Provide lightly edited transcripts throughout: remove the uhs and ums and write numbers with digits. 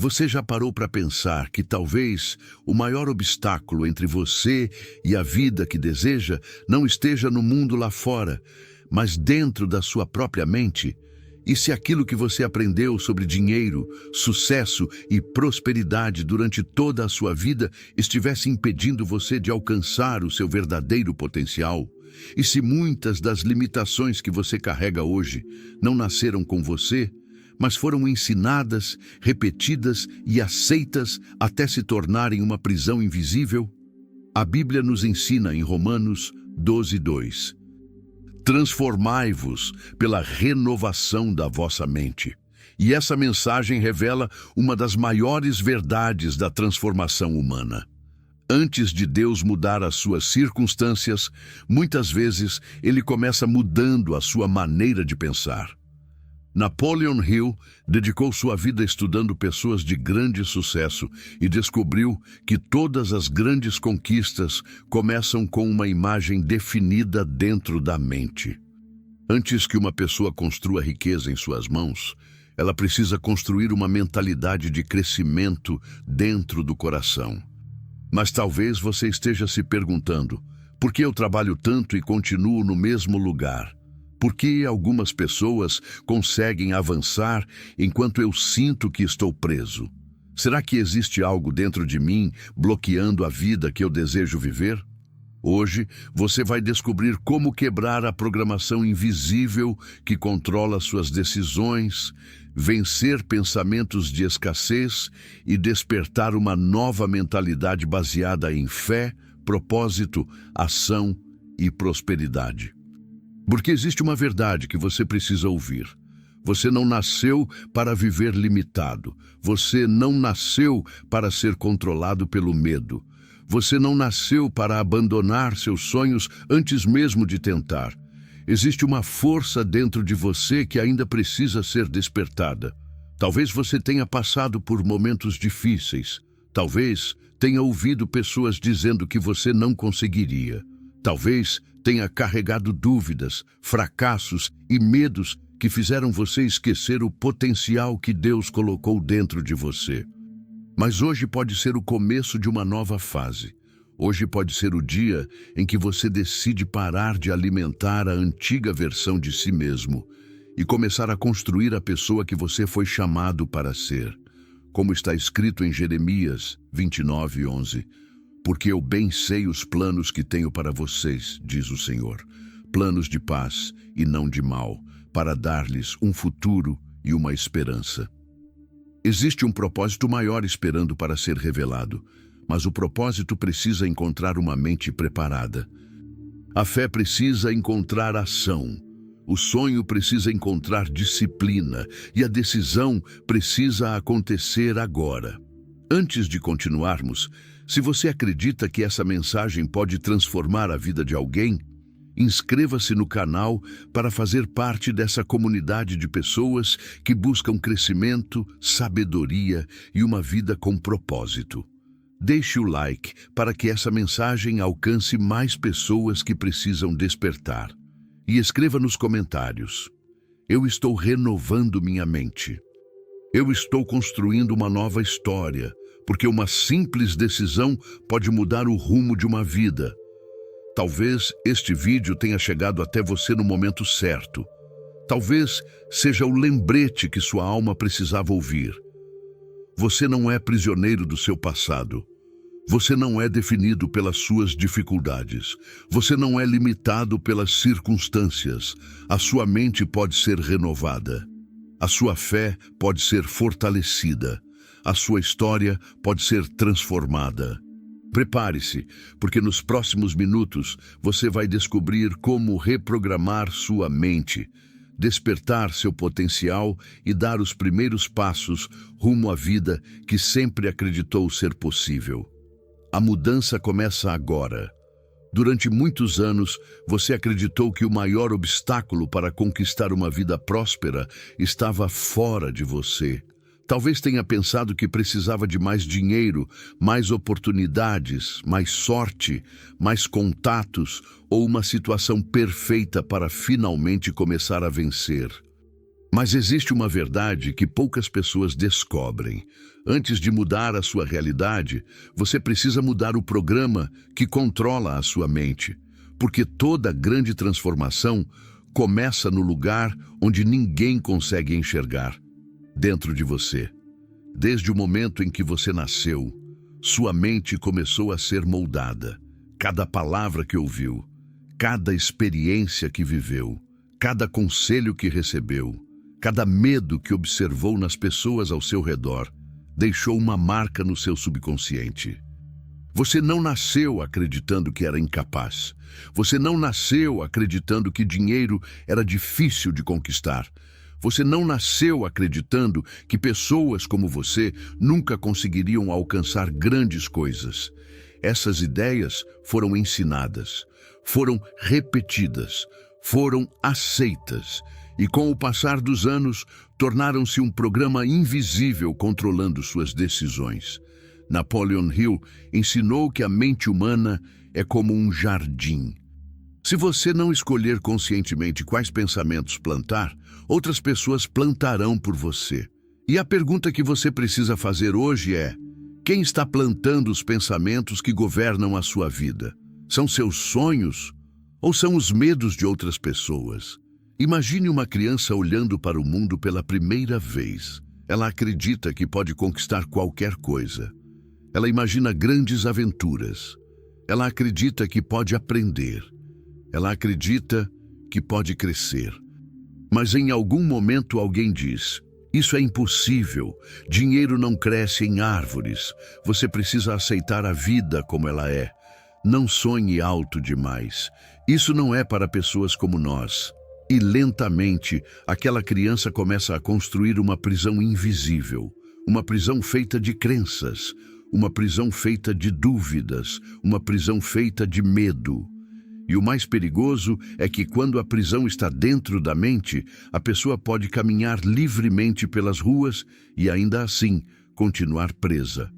Você já parou para pensar que talvez o maior obstáculo entre você e a vida que deseja não esteja no mundo lá fora, mas dentro da sua própria mente? E se aquilo que você aprendeu sobre dinheiro, sucesso e prosperidade durante toda a sua vida estivesse impedindo você de alcançar o seu verdadeiro potencial? E se muitas das limitações que você carrega hoje não nasceram com você, mas foram ensinadas, repetidas e aceitas até se tornarem uma prisão invisível? A Bíblia nos ensina em Romanos 12:2. Transformai-vos pela renovação da vossa mente. E essa mensagem revela uma das maiores verdades da transformação humana. Antes de Deus mudar as suas circunstâncias, muitas vezes ele começa mudando a sua maneira de pensar. Napoleon Hill dedicou sua vida estudando pessoas de grande sucesso e descobriu que todas as grandes conquistas começam com uma imagem definida dentro da mente. Antes que uma pessoa construa riqueza em suas mãos, ela precisa construir uma mentalidade de crescimento dentro do coração. Mas talvez você esteja se perguntando: por que eu trabalho tanto e continuo no mesmo lugar? Por que algumas pessoas conseguem avançar enquanto eu sinto que estou preso? Será que existe algo dentro de mim bloqueando a vida que eu desejo viver? Hoje, você vai descobrir como quebrar a programação invisível que controla suas decisões, vencer pensamentos de escassez e despertar uma nova mentalidade baseada em fé, propósito, ação e prosperidade. Porque existe uma verdade que você precisa ouvir. Você não nasceu para viver limitado. Você não nasceu para ser controlado pelo medo. Você não nasceu para abandonar seus sonhos antes mesmo de tentar. Existe uma força dentro de você que ainda precisa ser despertada. Talvez você tenha passado por momentos difíceis. Talvez tenha ouvido pessoas dizendo que você não conseguiria. Talvez tenha carregado dúvidas, fracassos e medos que fizeram você esquecer o potencial que Deus colocou dentro de você. Mas hoje pode ser o começo de uma nova fase. Hoje pode ser o dia em que você decide parar de alimentar a antiga versão de si mesmo e começar a construir a pessoa que você foi chamado para ser. Como está escrito em Jeremias 29:11. Porque eu bem sei os planos que tenho para vocês, diz o Senhor, planos de paz e não de mal, para dar-lhes um futuro e uma esperança. Existe um propósito maior esperando para ser revelado, mas o propósito precisa encontrar uma mente preparada. A fé precisa encontrar ação, o sonho precisa encontrar disciplina e a decisão precisa acontecer agora. Antes de continuarmos, se você acredita que essa mensagem pode transformar a vida de alguém, inscreva-se no canal para fazer parte dessa comunidade de pessoas que buscam crescimento, sabedoria e uma vida com propósito. Deixe o like para que essa mensagem alcance mais pessoas que precisam despertar. E escreva nos comentários: eu estou renovando minha mente. Eu estou construindo uma nova história, porque uma simples decisão pode mudar o rumo de uma vida. Talvez este vídeo tenha chegado até você no momento certo. Talvez seja o lembrete que sua alma precisava ouvir. Você não é prisioneiro do seu passado. Você não é definido pelas suas dificuldades. Você não é limitado pelas circunstâncias. A sua mente pode ser renovada. A sua fé pode ser fortalecida. A sua história pode ser transformada. Prepare-se, porque nos próximos minutos você vai descobrir como reprogramar sua mente, despertar seu potencial e dar os primeiros passos rumo à vida que sempre acreditou ser possível. A mudança começa agora. Durante muitos anos, você acreditou que o maior obstáculo para conquistar uma vida próspera estava fora de você. Talvez tenha pensado que precisava de mais dinheiro, mais oportunidades, mais sorte, mais contatos ou uma situação perfeita para finalmente começar a vencer. Mas existe uma verdade que poucas pessoas descobrem. Antes de mudar a sua realidade, você precisa mudar o programa que controla a sua mente. Porque toda grande transformação começa no lugar onde ninguém consegue enxergar, dentro de você. Desde o momento em que você nasceu, sua mente começou a ser moldada. Cada palavra que ouviu, cada experiência que viveu, cada conselho que recebeu, cada medo que observou nas pessoas ao seu redor, deixou uma marca no seu subconsciente. Você não nasceu acreditando que era incapaz. Você não nasceu acreditando que dinheiro era difícil de conquistar. Você não nasceu acreditando que pessoas como você nunca conseguiriam alcançar grandes coisas. Essas ideias foram ensinadas, foram repetidas, foram aceitas e, com o passar dos anos, tornaram-se um programa invisível controlando suas decisões. Napoleon Hill ensinou que a mente humana é como um jardim. Se você não escolher conscientemente quais pensamentos plantar, outras pessoas plantarão por você. E a pergunta que você precisa fazer hoje é: quem está plantando os pensamentos que governam a sua vida? São seus sonhos ou são os medos de outras pessoas? Imagine uma criança olhando para o mundo pela primeira vez. Ela acredita que pode conquistar qualquer coisa. Ela imagina grandes aventuras. Ela acredita que pode aprender. Ela acredita que pode crescer. Mas em algum momento alguém diz: isso é impossível, dinheiro não cresce em árvores, você precisa aceitar a vida como ela é. Não sonhe alto demais, isso não é para pessoas como nós. E lentamente, aquela criança começa a construir uma prisão invisível, uma prisão feita de crenças, uma prisão feita de dúvidas, uma prisão feita de medo. E o mais perigoso é que quando a prisão está dentro da mente, a pessoa pode caminhar livremente pelas ruas e ainda assim continuar presa.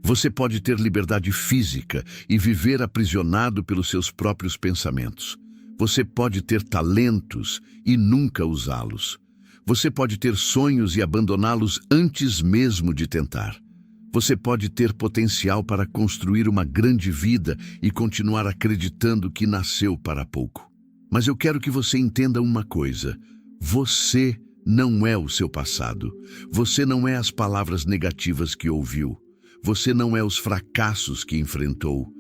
Você pode ter liberdade física e viver aprisionado pelos seus próprios pensamentos. Você pode ter talentos e nunca usá-los. Você pode ter sonhos e abandoná-los antes mesmo de tentar. Você pode ter potencial para construir uma grande vida e continuar acreditando que nasceu para pouco. Mas eu quero que você entenda uma coisa: você não é o seu passado. Você não é as palavras negativas que ouviu. Você não é os fracassos que enfrentou.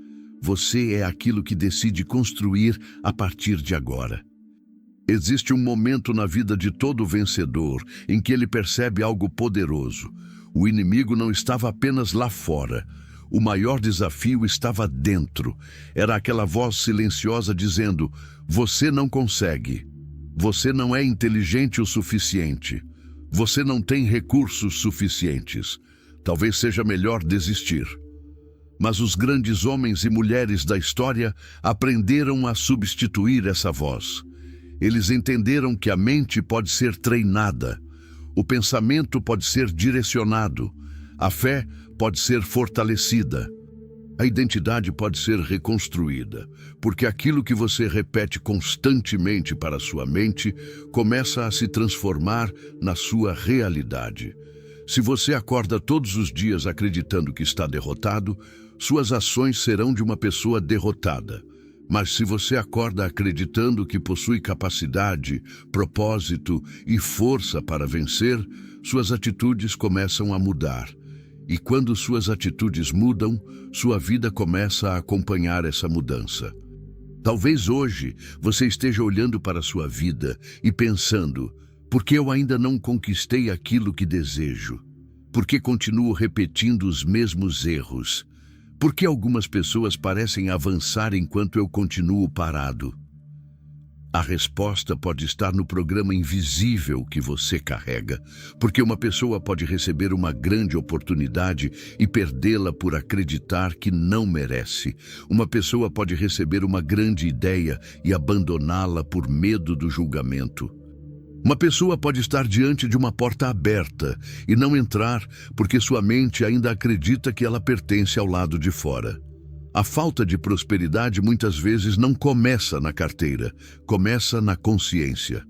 Você é aquilo que decide construir a partir de agora. Existe um momento na vida de todo vencedor em que ele percebe algo poderoso. O inimigo não estava apenas lá fora. O maior desafio estava dentro. Era aquela voz silenciosa dizendo: você não consegue. Você não é inteligente o suficiente. Você não tem recursos suficientes. Talvez seja melhor desistir. Mas os grandes homens e mulheres da história aprenderam a substituir essa voz. Eles entenderam que a mente pode ser treinada. O pensamento pode ser direcionado, a fé pode ser fortalecida, a identidade pode ser reconstruída, porque aquilo que você repete constantemente para a sua mente começa a se transformar na sua realidade. Se você acorda todos os dias acreditando que está derrotado, suas ações serão de uma pessoa derrotada. Mas se você acorda acreditando que possui capacidade, propósito e força para vencer, suas atitudes começam a mudar. E quando suas atitudes mudam, sua vida começa a acompanhar essa mudança. Talvez hoje você esteja olhando para a sua vida e pensando: por que eu ainda não conquistei aquilo que desejo? Por que continuo repetindo os mesmos erros? Por que algumas pessoas parecem avançar enquanto eu continuo parado? A resposta pode estar no programa invisível que você carrega, porque uma pessoa pode receber uma grande oportunidade e perdê-la por acreditar que não merece. Uma pessoa pode receber uma grande ideia e abandoná-la por medo do julgamento. Uma pessoa pode estar diante de uma porta aberta e não entrar porque sua mente ainda acredita que ela pertence ao lado de fora. A falta de prosperidade muitas vezes não começa na carteira, começa na consciência.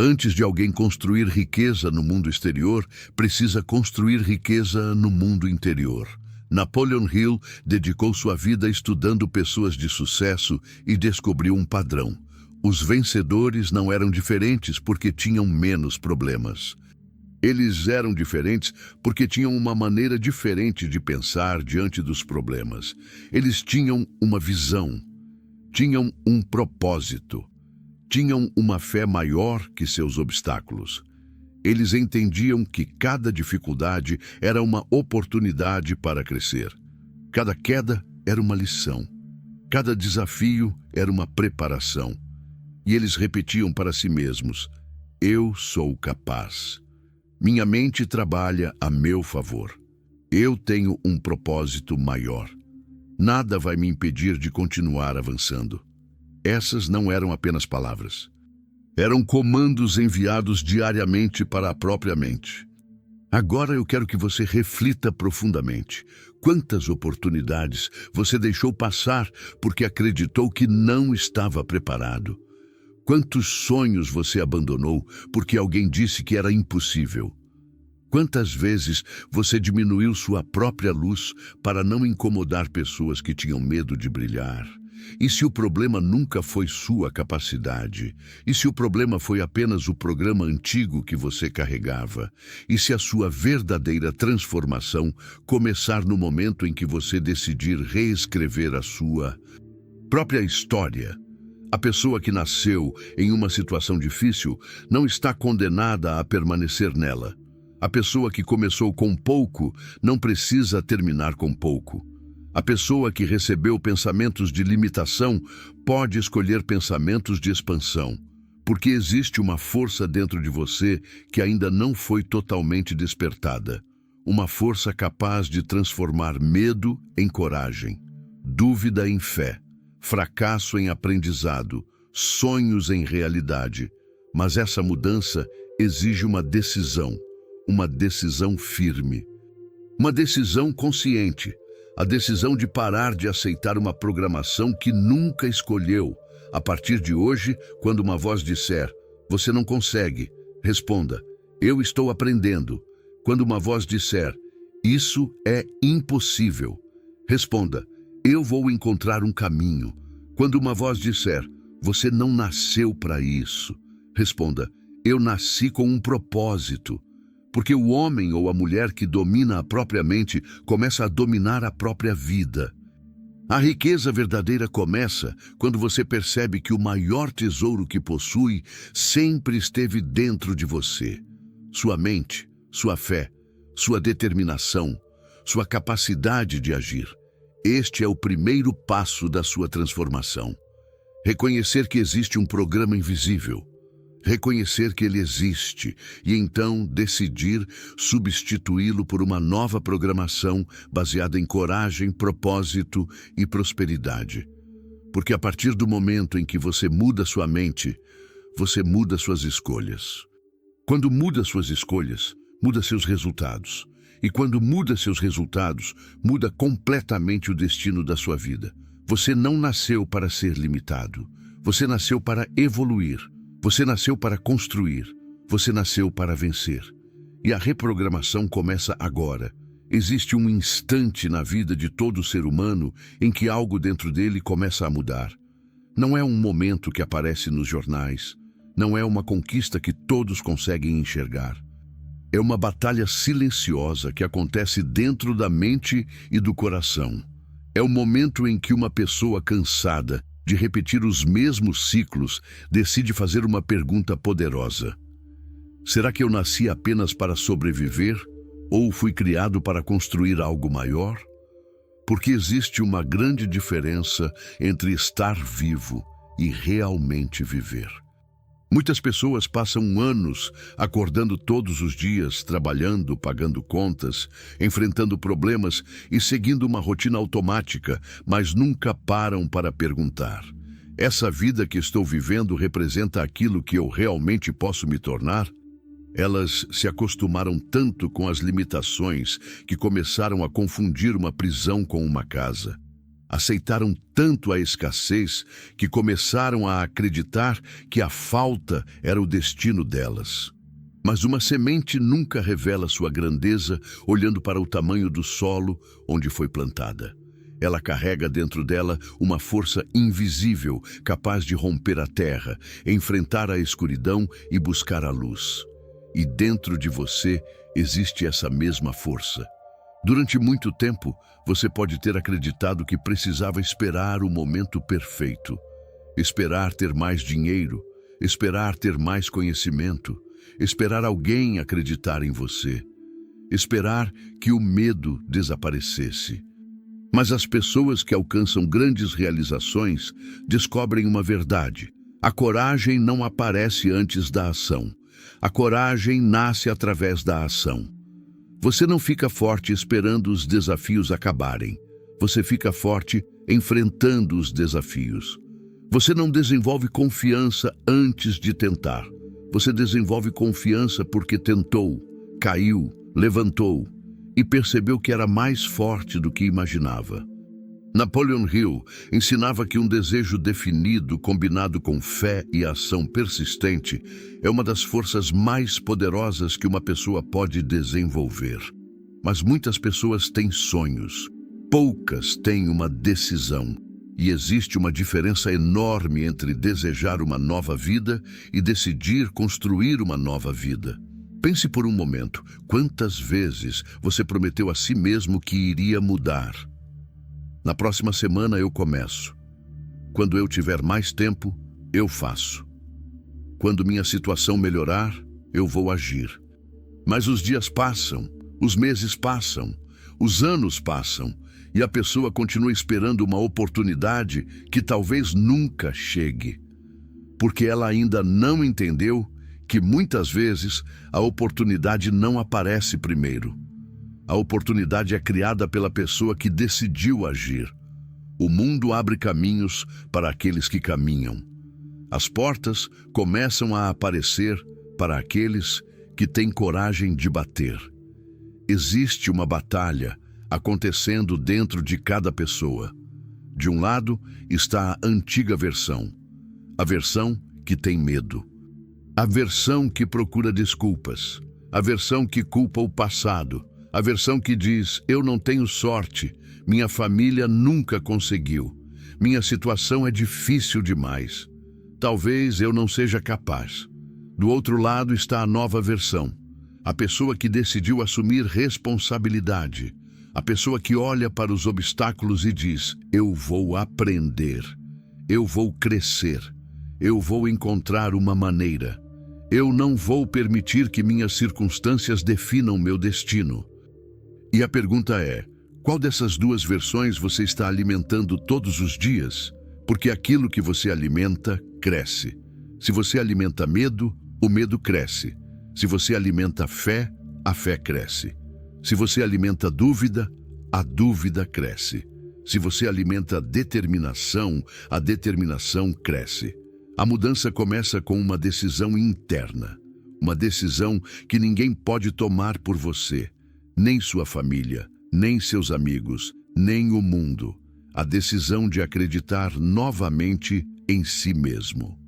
Antes de alguém construir riqueza no mundo exterior, precisa construir riqueza no mundo interior. Napoleon Hill dedicou sua vida estudando pessoas de sucesso e descobriu um padrão. Os vencedores não eram diferentes porque tinham menos problemas. Eles eram diferentes porque tinham uma maneira diferente de pensar diante dos problemas. Eles tinham uma visão, tinham um propósito, tinham uma fé maior que seus obstáculos. Eles entendiam que cada dificuldade era uma oportunidade para crescer. Cada queda era uma lição. Cada desafio era uma preparação. E eles repetiam para si mesmos: eu sou capaz. Minha mente trabalha a meu favor. Eu tenho um propósito maior. Nada vai me impedir de continuar avançando. Essas não eram apenas palavras. Eram comandos enviados diariamente para a própria mente. Agora eu quero que você reflita profundamente. Quantas oportunidades você deixou passar porque acreditou que não estava preparado? Quantos sonhos você abandonou porque alguém disse que era impossível? Quantas vezes você diminuiu sua própria luz para não incomodar pessoas que tinham medo de brilhar? E se o problema nunca foi sua capacidade? E se o problema foi apenas o programa antigo que você carregava? E se a sua verdadeira transformação começar no momento em que você decidir reescrever a sua própria história? A pessoa que nasceu em uma situação difícil não está condenada a permanecer nela. A pessoa que começou com pouco não precisa terminar com pouco. A pessoa que recebeu pensamentos de limitação pode escolher pensamentos de expansão, porque existe uma força dentro de você que ainda não foi totalmente despertada. Uma força capaz de transformar medo em coragem, dúvida em fé, fracasso em aprendizado, sonhos em realidade. Mas essa mudança exige uma decisão firme, uma decisão consciente, a decisão de parar de aceitar uma programação que nunca escolheu. A partir de hoje, quando uma voz disser, você não consegue, responda, eu estou aprendendo. Quando uma voz disser, isso é impossível, responda, eu vou encontrar um caminho. Quando uma voz disser, você não nasceu para isso, responda, eu nasci com um propósito. Porque o homem ou a mulher que domina a própria mente começa a dominar a própria vida. A riqueza verdadeira começa quando você percebe que o maior tesouro que possui sempre esteve dentro de você. Sua mente, sua fé, sua determinação, sua capacidade de agir. Este é o primeiro passo da sua transformação. Reconhecer que existe um programa invisível. Reconhecer que ele existe e então decidir substituí-lo por uma nova programação baseada em coragem, propósito e prosperidade. Porque a partir do momento em que você muda sua mente, você muda suas escolhas. Quando muda suas escolhas, muda seus resultados. E quando muda seus resultados, muda completamente o destino da sua vida. Você não nasceu para ser limitado. Você nasceu para evoluir. Você nasceu para construir, você nasceu para vencer. E a reprogramação começa agora. Existe um instante na vida de todo ser humano em que algo dentro dele começa a mudar. Não é um momento que aparece nos jornais, não é uma conquista que todos conseguem enxergar. É uma batalha silenciosa que acontece dentro da mente e do coração. É o momento em que uma pessoa cansada de repetir os mesmos ciclos, decide fazer uma pergunta poderosa. Será que eu nasci apenas para sobreviver ou fui criado para construir algo maior? Porque existe uma grande diferença entre estar vivo e realmente viver. Muitas pessoas passam anos acordando todos os dias, trabalhando, pagando contas, enfrentando problemas e seguindo uma rotina automática, mas nunca param para perguntar: essa vida que estou vivendo representa aquilo que eu realmente posso me tornar? Elas se acostumaram tanto com as limitações que começaram a confundir uma prisão com uma casa. Aceitaram tanto a escassez que começaram a acreditar que a falta era o destino delas. Mas uma semente nunca revela sua grandeza olhando para o tamanho do solo onde foi plantada. Ela carrega dentro dela uma força invisível, capaz de romper a terra, enfrentar a escuridão e buscar a luz. E dentro de você existe essa mesma força. Durante muito tempo, você pode ter acreditado que precisava esperar o momento perfeito. Esperar ter mais dinheiro, esperar ter mais conhecimento, esperar alguém acreditar em você, esperar que o medo desaparecesse. Mas as pessoas que alcançam grandes realizações descobrem uma verdade. A coragem não aparece antes da ação. A coragem nasce através da ação. Você não fica forte esperando os desafios acabarem. Você fica forte enfrentando os desafios. Você não desenvolve confiança antes de tentar. Você desenvolve confiança porque tentou, caiu, levantou e percebeu que era mais forte do que imaginava. Napoleon Hill ensinava que um desejo definido, combinado com fé e ação persistente, é uma das forças mais poderosas que uma pessoa pode desenvolver. Mas muitas pessoas têm sonhos, poucas têm uma decisão. E existe uma diferença enorme entre desejar uma nova vida e decidir construir uma nova vida. Pense por um momento, quantas vezes você prometeu a si mesmo que iria mudar? Na próxima semana eu começo. Quando eu tiver mais tempo, eu faço. Quando minha situação melhorar, eu vou agir. Mas os dias passam, os meses passam, os anos passam, e a pessoa continua esperando uma oportunidade que talvez nunca chegue. Porque ela ainda não entendeu que muitas vezes a oportunidade não aparece primeiro. A oportunidade é criada pela pessoa que decidiu agir. O mundo abre caminhos para aqueles que caminham. As portas começam a aparecer para aqueles que têm coragem de bater. Existe uma batalha acontecendo dentro de cada pessoa. De um lado está a antiga versão, a versão que tem medo, a versão que procura desculpas, a versão que culpa o passado, a versão que diz: eu não tenho sorte, minha família nunca conseguiu, minha situação é difícil demais, talvez eu não seja capaz. Do outro lado está a nova versão, a pessoa que decidiu assumir responsabilidade, a pessoa que olha para os obstáculos e diz: eu vou aprender, eu vou crescer, eu vou encontrar uma maneira. Eu não vou permitir que minhas circunstâncias definam meu destino. E a pergunta é: qual dessas duas versões você está alimentando todos os dias? Porque aquilo que você alimenta, cresce. Se você alimenta medo, o medo cresce. Se você alimenta fé, a fé cresce. Se você alimenta dúvida, a dúvida cresce. Se você alimenta determinação, a determinação cresce. A mudança começa com uma decisão interna. Uma decisão que ninguém pode tomar por você. Nem sua família, nem seus amigos, nem o mundo. A decisão de acreditar novamente em si mesmo.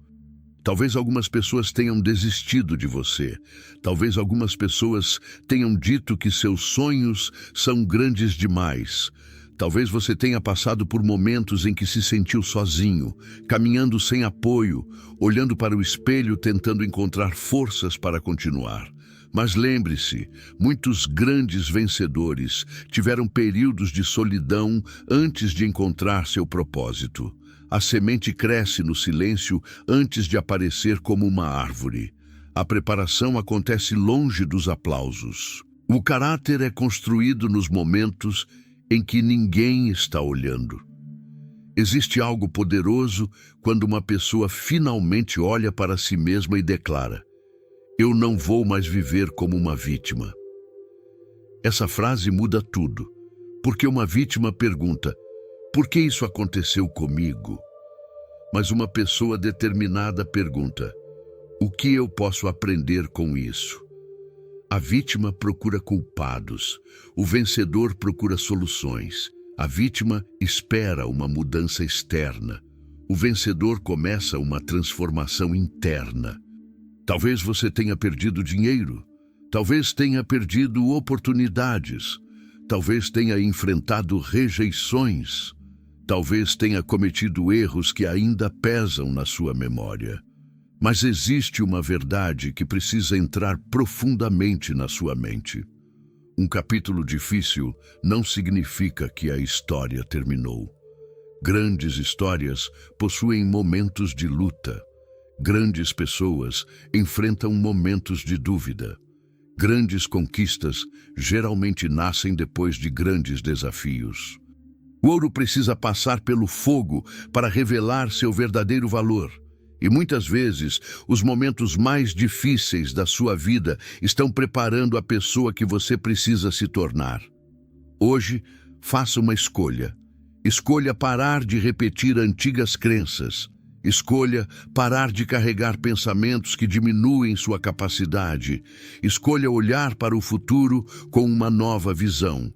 Talvez algumas pessoas tenham desistido de você. Talvez algumas pessoas tenham dito que seus sonhos são grandes demais. Talvez você tenha passado por momentos em que se sentiu sozinho, caminhando sem apoio, olhando para o espelho tentando encontrar forças para continuar. Mas lembre-se, muitos grandes vencedores tiveram períodos de solidão antes de encontrar seu propósito. A semente cresce no silêncio antes de aparecer como uma árvore. A preparação acontece longe dos aplausos. O caráter é construído nos momentos em que ninguém está olhando. Existe algo poderoso quando uma pessoa finalmente olha para si mesma e declara: eu não vou mais viver como uma vítima. Essa frase muda tudo, porque uma vítima pergunta: por que isso aconteceu comigo? Mas uma pessoa determinada pergunta: o que eu posso aprender com isso? A vítima procura culpados, o vencedor procura soluções, A vítima espera uma mudança externa. O vencedor começa uma transformação interna. Talvez você tenha perdido dinheiro. Talvez tenha perdido oportunidades. Talvez tenha enfrentado rejeições. Talvez tenha cometido erros que ainda pesam na sua memória. Mas existe uma verdade que precisa entrar profundamente na sua mente. Um capítulo difícil não significa que a história terminou. Grandes histórias possuem momentos de luta. Grandes pessoas enfrentam momentos de dúvida. Grandes conquistas geralmente nascem depois de grandes desafios. O ouro precisa passar pelo fogo para revelar seu verdadeiro valor. E muitas vezes, os momentos mais difíceis da sua vida estão preparando a pessoa que você precisa se tornar. Hoje, faça uma escolha. Escolha parar de repetir antigas crenças. Escolha parar de carregar pensamentos que diminuem sua capacidade. Escolha olhar para o futuro com uma nova visão.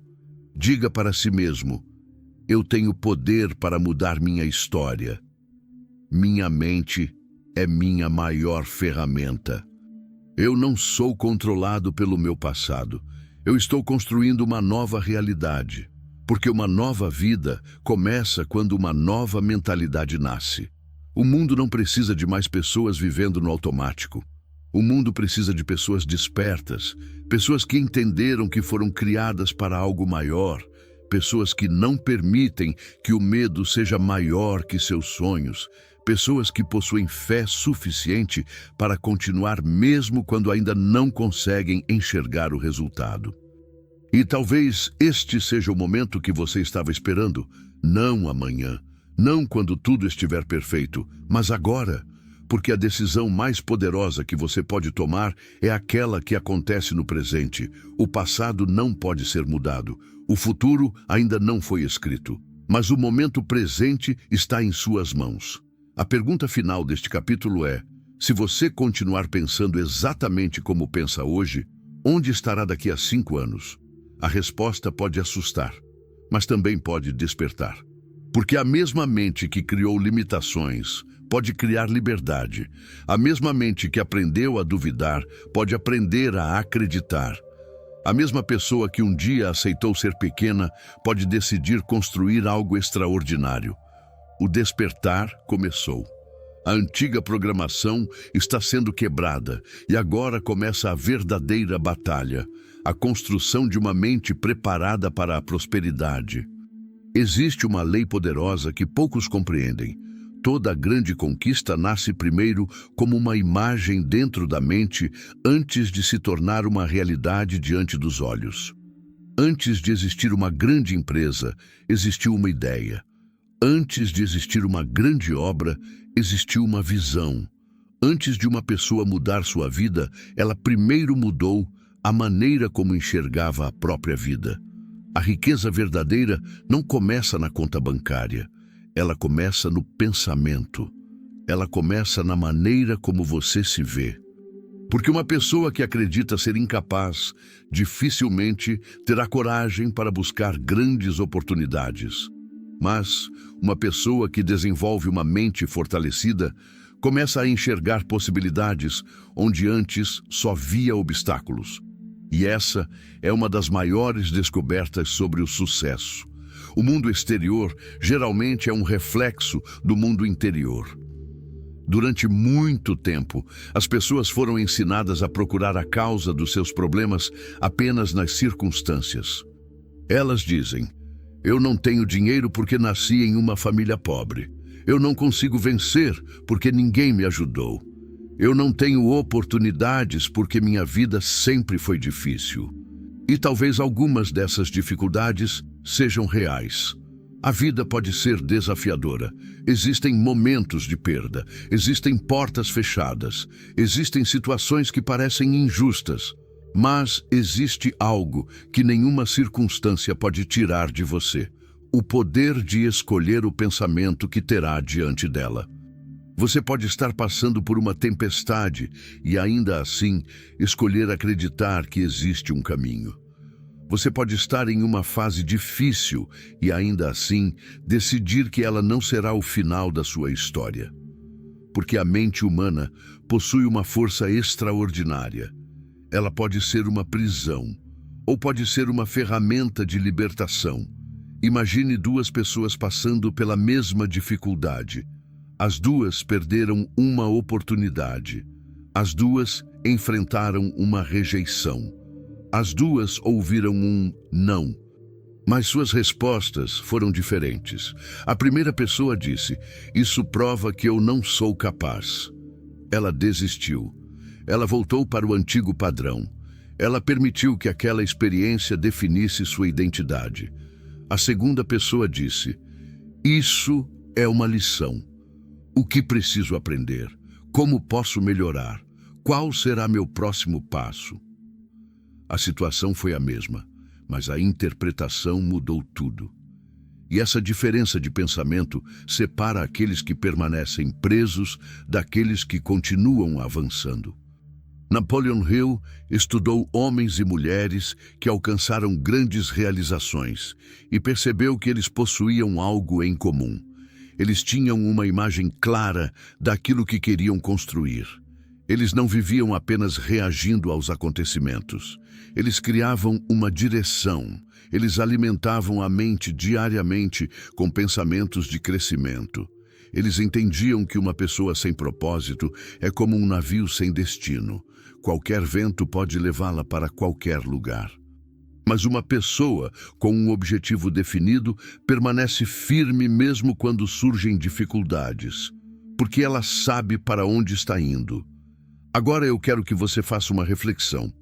Diga para si mesmo: eu tenho poder para mudar minha história. Minha mente é minha maior ferramenta. Eu não sou controlado pelo meu passado. Eu estou construindo uma nova realidade. Porque uma nova vida começa quando uma nova mentalidade nasce. O mundo não precisa de mais pessoas vivendo no automático. O mundo precisa de pessoas despertas, pessoas que entenderam que foram criadas para algo maior, pessoas que não permitem que o medo seja maior que seus sonhos, pessoas que possuem fé suficiente para continuar mesmo quando ainda não conseguem enxergar o resultado. E talvez este seja o momento que você estava esperando, não amanhã, não quando tudo estiver perfeito, mas agora, porque a decisão mais poderosa que você pode tomar é aquela que acontece no presente. O passado não pode ser mudado, o futuro ainda não foi escrito, mas o momento presente está em suas mãos. A pergunta final deste capítulo é: se você continuar pensando exatamente como pensa hoje, onde estará daqui a 5 anos? A resposta pode assustar, mas também pode despertar. Porque a mesma mente que criou limitações pode criar liberdade. A mesma mente que aprendeu a duvidar pode aprender a acreditar. A mesma pessoa que um dia aceitou ser pequena pode decidir construir algo extraordinário. O despertar começou. A antiga programação está sendo quebrada e agora começa a verdadeira batalha, a construção de uma mente preparada para a prosperidade. Existe uma lei poderosa que poucos compreendem. Toda grande conquista nasce primeiro como uma imagem dentro da mente antes de se tornar uma realidade diante dos olhos. Antes de existir uma grande empresa, existiu uma ideia. Antes de existir uma grande obra, existiu uma visão. Antes de uma pessoa mudar sua vida, ela primeiro mudou a maneira como enxergava a própria vida. A riqueza verdadeira não começa na conta bancária. Ela começa no pensamento. Ela começa na maneira como você se vê. Porque uma pessoa que acredita ser incapaz, dificilmente terá coragem para buscar grandes oportunidades. Mas uma pessoa que desenvolve uma mente fortalecida começa a enxergar possibilidades onde antes só via obstáculos. E essa é uma das maiores descobertas sobre o sucesso. O mundo exterior geralmente é um reflexo do mundo interior. Durante muito tempo, as pessoas foram ensinadas a procurar a causa dos seus problemas apenas nas circunstâncias. Elas dizem: eu não tenho dinheiro porque nasci em uma família pobre. Eu não consigo vencer porque ninguém me ajudou. Eu não tenho oportunidades porque minha vida sempre foi difícil. E talvez algumas dessas dificuldades sejam reais. A vida pode ser desafiadora. Existem momentos de perda. Existem portas fechadas. Existem situações que parecem injustas. Mas existe algo que nenhuma circunstância pode tirar de você: o poder de escolher o pensamento que terá diante dela. Você pode estar passando por uma tempestade e ainda assim escolher acreditar que existe um caminho. Você pode estar em uma fase difícil e, ainda assim, decidir que ela não será o final da sua história. Porque a mente humana possui uma força extraordinária. Ela pode ser uma prisão, ou pode ser uma ferramenta de libertação. Imagine duas pessoas passando pela mesma dificuldade. As duas perderam uma oportunidade. As duas enfrentaram uma rejeição. As duas ouviram um não. Mas suas respostas foram diferentes. A primeira pessoa disse: "Isso prova que eu não sou capaz." Ela desistiu. Ela voltou para o antigo padrão. Ela permitiu que aquela experiência definisse sua identidade. A segunda pessoa disse: "Isso é uma lição. O que preciso aprender? Como posso melhorar? Qual será meu próximo passo?" A situação foi a mesma, mas a interpretação mudou tudo. E essa diferença de pensamento separa aqueles que permanecem presos daqueles que continuam avançando. Napoleon Hill estudou homens e mulheres que alcançaram grandes realizações e percebeu que eles possuíam algo em comum. Eles tinham uma imagem clara daquilo que queriam construir. Eles não viviam apenas reagindo aos acontecimentos. Eles criavam uma direção. Eles alimentavam a mente diariamente com pensamentos de crescimento. Eles entendiam que uma pessoa sem propósito é como um navio sem destino. Qualquer vento pode levá-la para qualquer lugar. Mas uma pessoa com um objetivo definido permanece firme mesmo quando surgem dificuldades, porque ela sabe para onde está indo. Agora eu quero que você faça uma reflexão.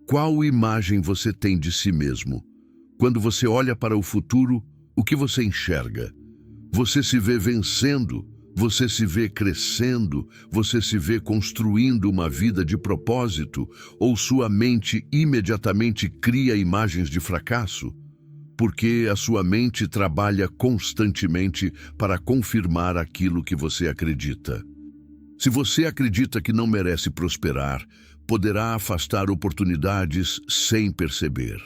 Qual imagem você tem de si mesmo? Quando você olha para o futuro, o que você enxerga? Você se vê vencendo? Você se vê crescendo? Você se vê construindo uma vida de propósito? Ou sua mente imediatamente cria imagens de fracasso? Porque a sua mente trabalha constantemente para confirmar aquilo que você acredita. Se você acredita que não merece prosperar, poderá afastar oportunidades sem perceber.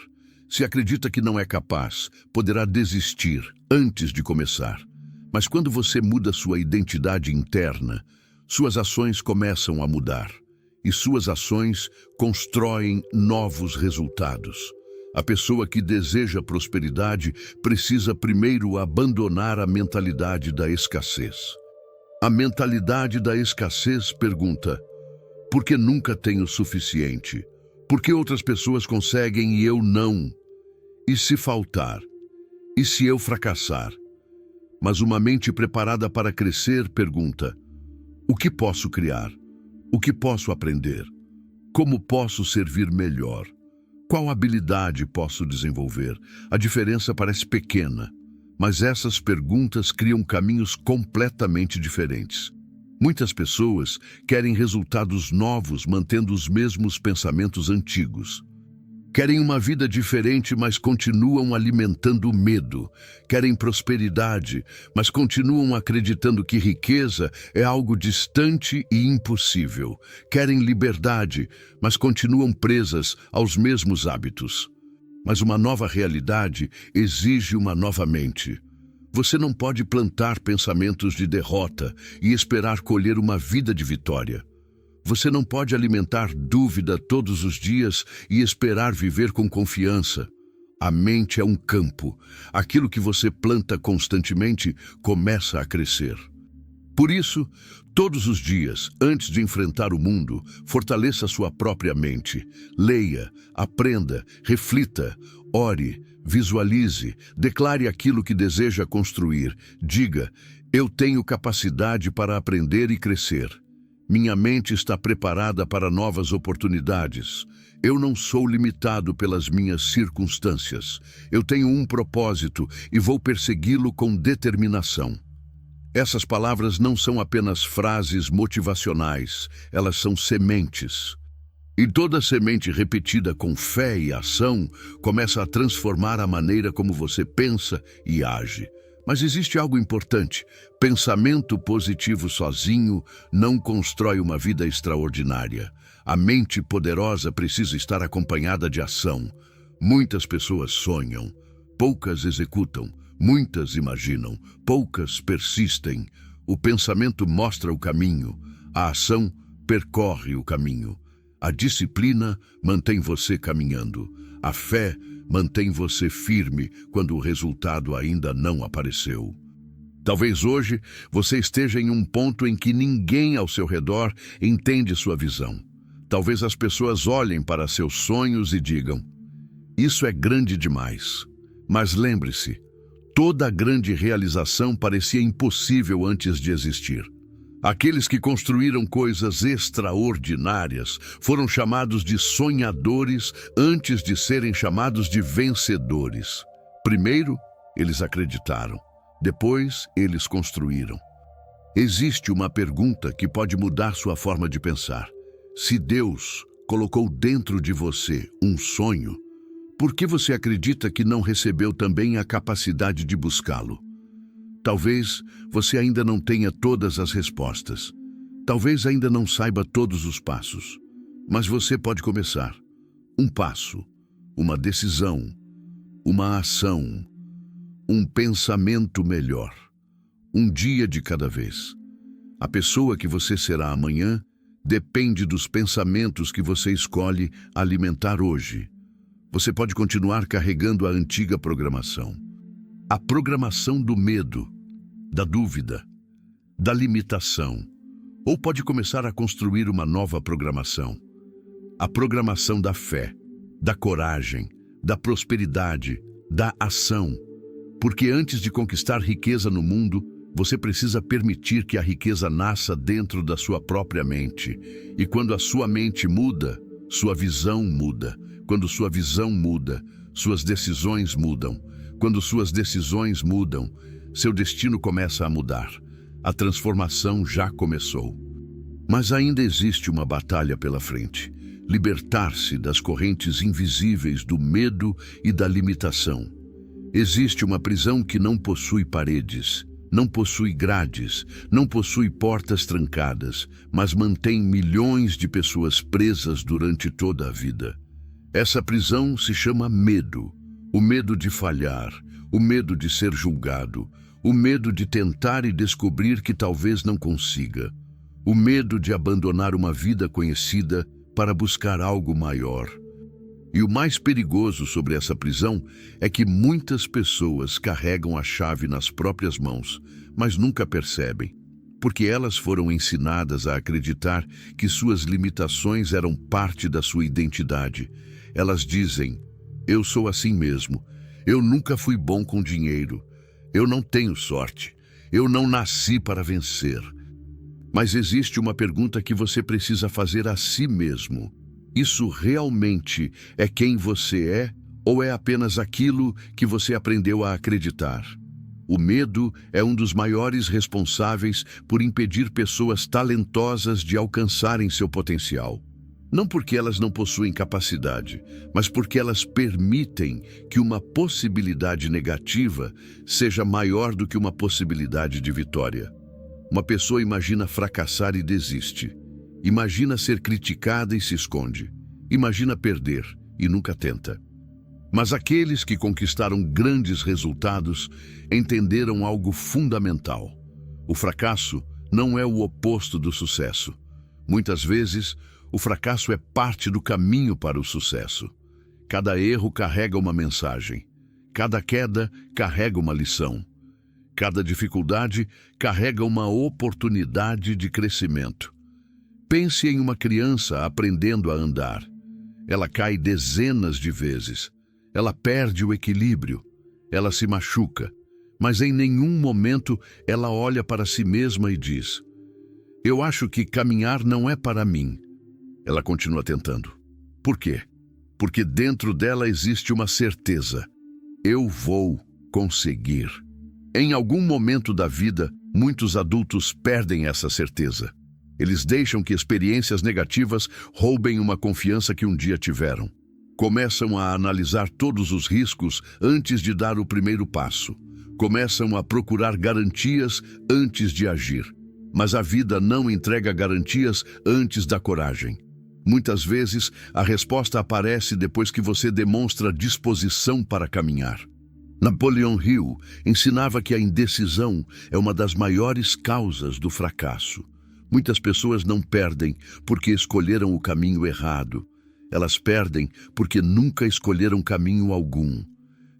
Se acredita que não é capaz, poderá desistir antes de começar. Mas quando você muda sua identidade interna, suas ações começam a mudar. E suas ações constroem novos resultados. A pessoa que deseja prosperidade precisa primeiro abandonar a mentalidade da escassez. A mentalidade da escassez pergunta: por que nunca tenho o suficiente? Por que outras pessoas conseguem e eu não? E se faltar? E se eu fracassar? Mas uma mente preparada para crescer pergunta: o que posso criar? O que posso aprender? Como posso servir melhor? Qual habilidade posso desenvolver? A diferença parece pequena, mas essas perguntas criam caminhos completamente diferentes. Muitas pessoas querem resultados novos mantendo os mesmos pensamentos antigos. Querem uma vida diferente, mas continuam alimentando o medo. Querem prosperidade, mas continuam acreditando que riqueza é algo distante e impossível. Querem liberdade, mas continuam presas aos mesmos hábitos. Mas uma nova realidade exige uma nova mente. Você não pode plantar pensamentos de derrota e esperar colher uma vida de vitória. Você não pode alimentar dúvida todos os dias e esperar viver com confiança. A mente é um campo. Aquilo que você planta constantemente começa a crescer. Por isso, todos os dias, antes de enfrentar o mundo, fortaleça sua própria mente. Leia, aprenda, reflita, ore, visualize, declare aquilo que deseja construir. Diga: eu tenho capacidade para aprender e crescer. Minha mente está preparada para novas oportunidades. Eu não sou limitado pelas minhas circunstâncias. Eu tenho um propósito e vou persegui-lo com determinação. Essas palavras não são apenas frases motivacionais, elas são sementes. E toda semente repetida com fé e ação começa a transformar a maneira como você pensa e age. Mas existe algo importante. Pensamento positivo sozinho não constrói uma vida extraordinária. A mente poderosa precisa estar acompanhada de ação. Muitas pessoas sonham, poucas executam, muitas imaginam, poucas persistem. O pensamento mostra o caminho, a ação percorre o caminho. A disciplina mantém você caminhando. A fé mantém você firme quando o resultado ainda não apareceu. Talvez hoje você esteja em um ponto em que ninguém ao seu redor entende sua visão. Talvez as pessoas olhem para seus sonhos e digam: isso é grande demais. Mas lembre-se, toda grande realização parecia impossível antes de existir. Aqueles que construíram coisas extraordinárias foram chamados de sonhadores antes de serem chamados de vencedores. Primeiro, eles acreditaram. Depois, eles construíram. Existe uma pergunta que pode mudar sua forma de pensar. Se Deus colocou dentro de você um sonho, por que você acredita que não recebeu também a capacidade de buscá-lo? Talvez você ainda não tenha todas as respostas. Talvez ainda não saiba todos os passos. Mas você pode começar. Um passo, uma decisão, uma ação, um pensamento melhor. Um dia de cada vez. A pessoa que você será amanhã depende dos pensamentos que você escolhe alimentar hoje. Você pode continuar carregando a antiga programação. A programação do medo, da dúvida, da limitação. Ou pode começar a construir uma nova programação. A programação da fé, da coragem, da prosperidade, da ação. Porque antes de conquistar riqueza no mundo, você precisa permitir que a riqueza nasça dentro da sua própria mente. E quando a sua mente muda, sua visão muda. Quando sua visão muda, suas decisões mudam. Quando suas decisões mudam, seu destino começa a mudar. A transformação já começou. Mas ainda existe uma batalha pela frente. Libertar-se das correntes invisíveis do medo e da limitação. Existe uma prisão que não possui paredes, não possui grades, não possui portas trancadas, mas mantém milhões de pessoas presas durante toda a vida. Essa prisão se chama medo. O medo de falhar, o medo de ser julgado, o medo de tentar e descobrir que talvez não consiga, o medo de abandonar uma vida conhecida para buscar algo maior. E o mais perigoso sobre essa prisão é que muitas pessoas carregam a chave nas próprias mãos, mas nunca percebem, porque elas foram ensinadas a acreditar que suas limitações eram parte da sua identidade. Elas dizem: eu sou assim mesmo, eu nunca fui bom com dinheiro, eu não tenho sorte, eu não nasci para vencer. Mas existe uma pergunta que você precisa fazer a si mesmo. Isso realmente é quem você é ou é apenas aquilo que você aprendeu a acreditar? O medo é um dos maiores responsáveis por impedir pessoas talentosas de alcançarem seu potencial. Não porque elas não possuem capacidade, mas porque elas permitem que uma possibilidade negativa seja maior do que uma possibilidade de vitória. Uma pessoa imagina fracassar e desiste. Imagina ser criticada e se esconde. Imagina perder e nunca tenta. Mas aqueles que conquistaram grandes resultados entenderam algo fundamental. O fracasso não é o oposto do sucesso. Muitas vezes, o fracasso é parte do caminho para o sucesso. Cada erro carrega uma mensagem. Cada queda carrega uma lição. Cada dificuldade carrega uma oportunidade de crescimento. Pense em uma criança aprendendo a andar. Ela cai dezenas de vezes. Ela perde o equilíbrio. Ela se machuca. Mas em nenhum momento ela olha para si mesma e diz: eu acho que caminhar não é para mim. Ela continua tentando. Por quê? Porque dentro dela existe uma certeza. Eu vou conseguir. Em algum momento da vida, muitos adultos perdem essa certeza. Eles deixam que experiências negativas roubem uma confiança que um dia tiveram. Começam a analisar todos os riscos antes de dar o primeiro passo. Começam a procurar garantias antes de agir. Mas a vida não entrega garantias antes da coragem. Muitas vezes, a resposta aparece depois que você demonstra disposição para caminhar. Napoleão Hill ensinava que a indecisão é uma das maiores causas do fracasso. Muitas pessoas não perdem porque escolheram o caminho errado. Elas perdem porque nunca escolheram caminho algum.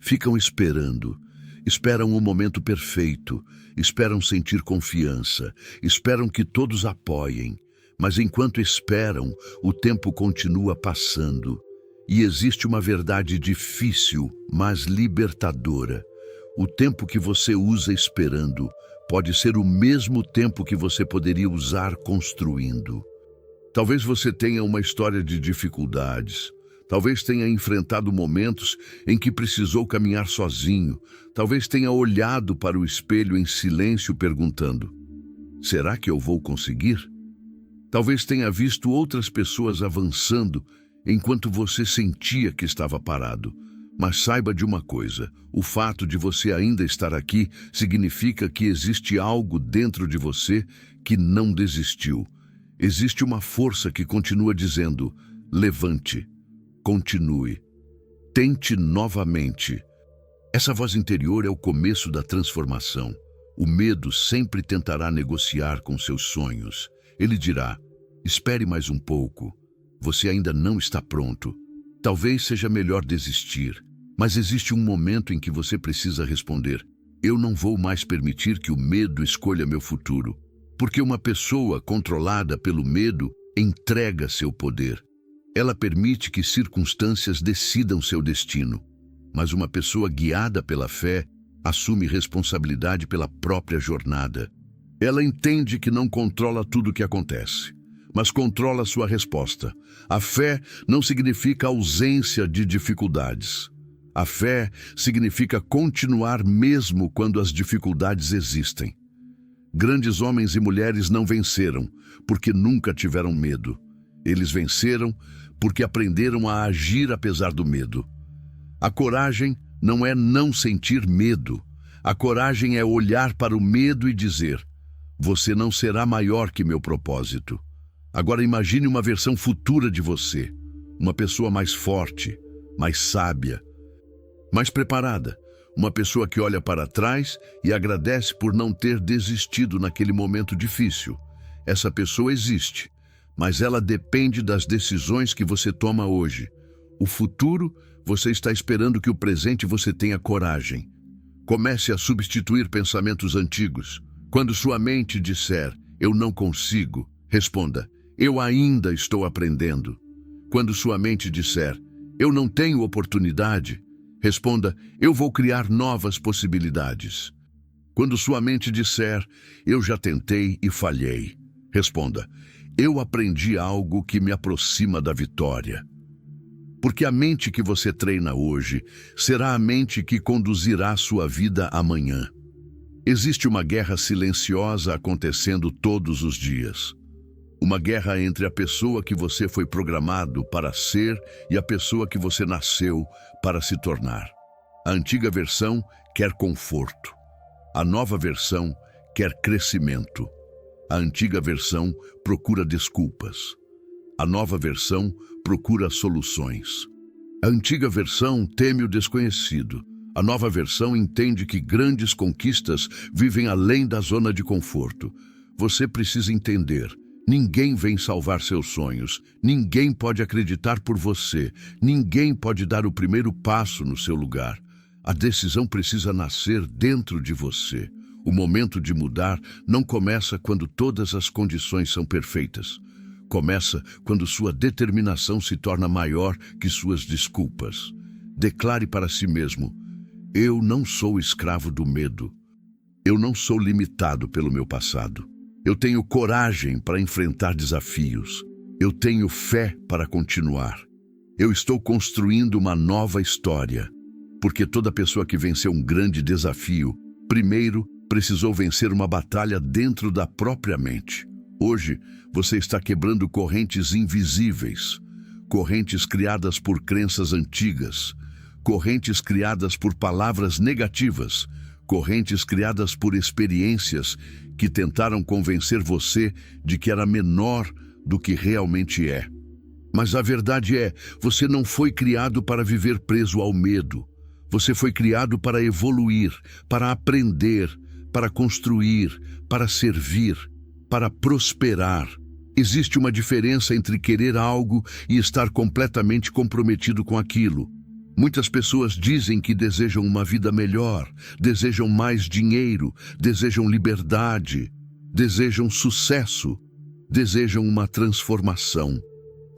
Ficam esperando. Esperam o momento perfeito. Esperam sentir confiança. Esperam que todos apoiem. Mas enquanto esperam, o tempo continua passando. E existe uma verdade difícil, mas libertadora. O tempo que você usa esperando pode ser o mesmo tempo que você poderia usar construindo. Talvez você tenha uma história de dificuldades. Talvez tenha enfrentado momentos em que precisou caminhar sozinho. Talvez tenha olhado para o espelho em silêncio perguntando: será que eu vou conseguir? Talvez tenha visto outras pessoas avançando enquanto você sentia que estava parado. Mas saiba de uma coisa: o fato de você ainda estar aqui significa que existe algo dentro de você que não desistiu. Existe uma força que continua dizendo: levante, continue, tente novamente. Essa voz interior é o começo da transformação. O medo sempre tentará negociar com seus sonhos. Ele dirá: espere mais um pouco, você ainda não está pronto. Talvez seja melhor desistir. Mas existe um momento em que você precisa responder: eu não vou mais permitir que o medo escolha meu futuro. Porque uma pessoa controlada pelo medo entrega seu poder. Ela permite que circunstâncias decidam seu destino. Mas uma pessoa guiada pela fé assume responsabilidade pela própria jornada. Ela entende que não controla tudo o que acontece, mas controla sua resposta. A fé não significa ausência de dificuldades. A fé significa continuar mesmo quando as dificuldades existem. Grandes homens e mulheres não venceram porque nunca tiveram medo. Eles venceram porque aprenderam a agir apesar do medo. A coragem não é não sentir medo. A coragem é olhar para o medo e dizer: você não será maior que meu propósito. Agora imagine uma versão futura de você. Uma pessoa mais forte, mais sábia, mais preparada. Uma pessoa que olha para trás e agradece por não ter desistido naquele momento difícil. Essa pessoa existe, mas ela depende das decisões que você toma hoje. O futuro, você está esperando que o presente você tenha coragem. Comece a substituir pensamentos antigos. Quando sua mente disser: eu não consigo, responda: eu ainda estou aprendendo. Quando sua mente disser: eu não tenho oportunidade, responda: eu vou criar novas possibilidades. Quando sua mente disser: eu já tentei e falhei, responda: eu aprendi algo que me aproxima da vitória. Porque a mente que você treina hoje será a mente que conduzirá sua vida amanhã. Existe uma guerra silenciosa acontecendo todos os dias. Uma guerra entre a pessoa que você foi programado para ser e a pessoa que você nasceu para se tornar. A antiga versão quer conforto. A nova versão quer crescimento. A antiga versão procura desculpas. A nova versão procura soluções. A antiga versão teme o desconhecido. A nova versão entende que grandes conquistas vivem além da zona de conforto. Você precisa entender: ninguém vem salvar seus sonhos. Ninguém pode acreditar por você. Ninguém pode dar o primeiro passo no seu lugar. A decisão precisa nascer dentro de você. O momento de mudar não começa quando todas as condições são perfeitas. Começa quando sua determinação se torna maior que suas desculpas. Declare para si mesmo: eu não sou escravo do medo. Eu não sou limitado pelo meu passado. Eu tenho coragem para enfrentar desafios. Eu tenho fé para continuar. Eu estou construindo uma nova história. Porque toda pessoa que venceu um grande desafio, primeiro precisou vencer uma batalha dentro da própria mente. Hoje, você está quebrando correntes invisíveis, correntes criadas por crenças antigas, correntes criadas por palavras negativas, correntes criadas por experiências que tentaram convencer você de que era menor do que realmente é. Mas a verdade é, você não foi criado para viver preso ao medo. Você foi criado para evoluir, para aprender, para construir, para servir, para prosperar. Existe uma diferença entre querer algo e estar completamente comprometido com aquilo. Muitas pessoas dizem que desejam uma vida melhor, desejam mais dinheiro, desejam liberdade, desejam sucesso, desejam uma transformação.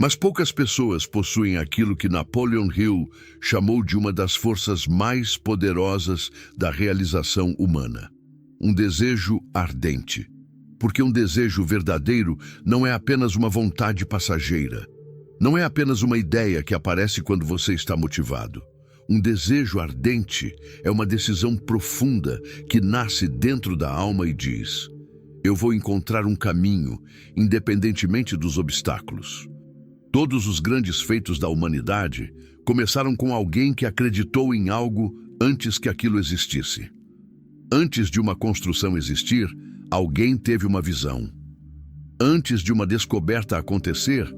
Mas poucas pessoas possuem aquilo que Napoleon Hill chamou de uma das forças mais poderosas da realização humana. Um desejo ardente. Porque um desejo verdadeiro não é apenas uma vontade passageira. Não é apenas uma ideia que aparece quando você está motivado. Um desejo ardente é uma decisão profunda que nasce dentro da alma e diz: eu vou encontrar um caminho, independentemente dos obstáculos. Todos os grandes feitos da humanidade começaram com alguém que acreditou em algo antes que aquilo existisse. Antes de uma construção existir, alguém teve uma visão. Antes de uma descoberta acontecer,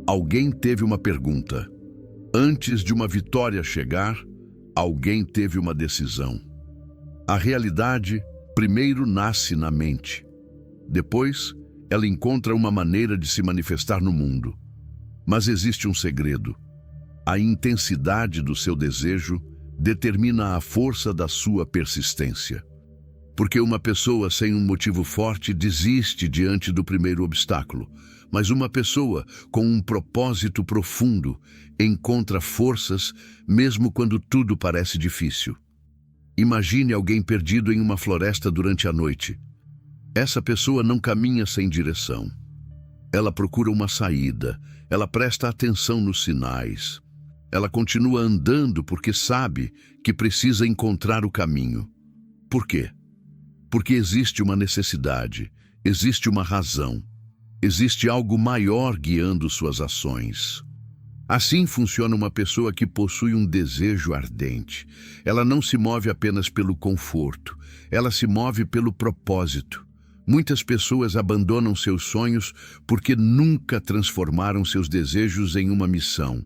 alguém teve uma pergunta. Antes de uma vitória chegar, alguém teve uma decisão. A realidade primeiro nasce na mente. Depois, ela encontra uma maneira de se manifestar no mundo. Mas existe um segredo. A intensidade do seu desejo determina a força da sua persistência. Porque uma pessoa sem um motivo forte desiste diante do primeiro obstáculo, mas uma pessoa com um propósito profundo encontra forças mesmo quando tudo parece difícil. Imagine alguém perdido em uma floresta durante a noite. Essa pessoa não caminha sem direção. Ela procura uma saída, ela presta atenção nos sinais. Ela continua andando porque sabe que precisa encontrar o caminho. Por quê? Porque existe uma necessidade, existe uma razão, existe algo maior guiando suas ações. Assim funciona uma pessoa que possui um desejo ardente. Ela não se move apenas pelo conforto, ela se move pelo propósito. Muitas pessoas abandonam seus sonhos porque nunca transformaram seus desejos em uma missão.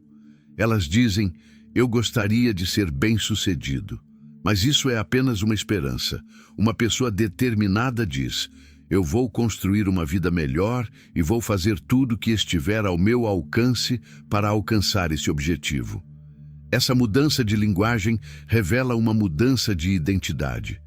Elas dizem: eu gostaria de ser bem-sucedido. Mas isso é apenas uma esperança. Uma pessoa determinada diz: eu vou construir uma vida melhor e vou fazer tudo que estiver ao meu alcance para alcançar esse objetivo. Essa mudança de linguagem revela uma mudança de identidade.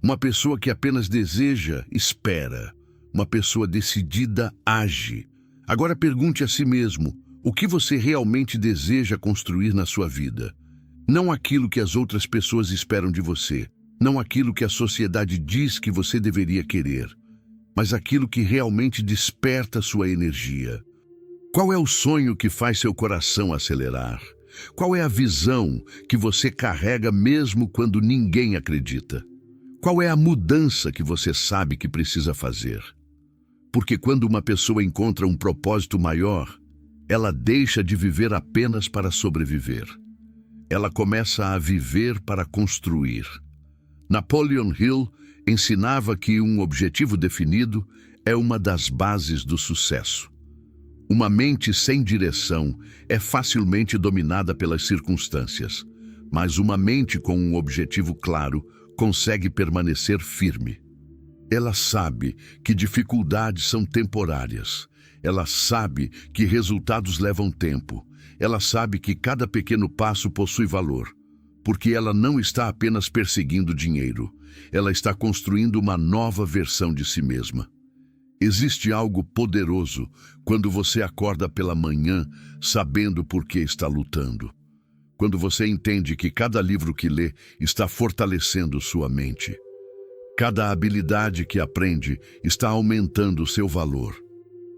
Uma pessoa que apenas deseja, espera. Uma pessoa decidida, age. Agora pergunte a si mesmo: o que você realmente deseja construir na sua vida? Não aquilo que as outras pessoas esperam de você, não aquilo que a sociedade diz que você deveria querer, mas aquilo que realmente desperta sua energia. Qual é o sonho que faz seu coração acelerar? Qual é a visão que você carrega mesmo quando ninguém acredita? Qual é a mudança que você sabe que precisa fazer? Porque quando uma pessoa encontra um propósito maior, ela deixa de viver apenas para sobreviver. Ela começa a viver para construir. Napoleon Hill ensinava que um objetivo definido é uma das bases do sucesso. Uma mente sem direção é facilmente dominada pelas circunstâncias, mas uma mente com um objetivo claro consegue permanecer firme. Ela sabe que dificuldades são temporárias. Ela sabe que resultados levam tempo. Ela sabe que cada pequeno passo possui valor, porque ela não está apenas perseguindo dinheiro. Ela está construindo uma nova versão de si mesma. Existe algo poderoso quando você acorda pela manhã sabendo por que está lutando. Quando você entende que cada livro que lê está fortalecendo sua mente. Cada habilidade que aprende está aumentando seu valor.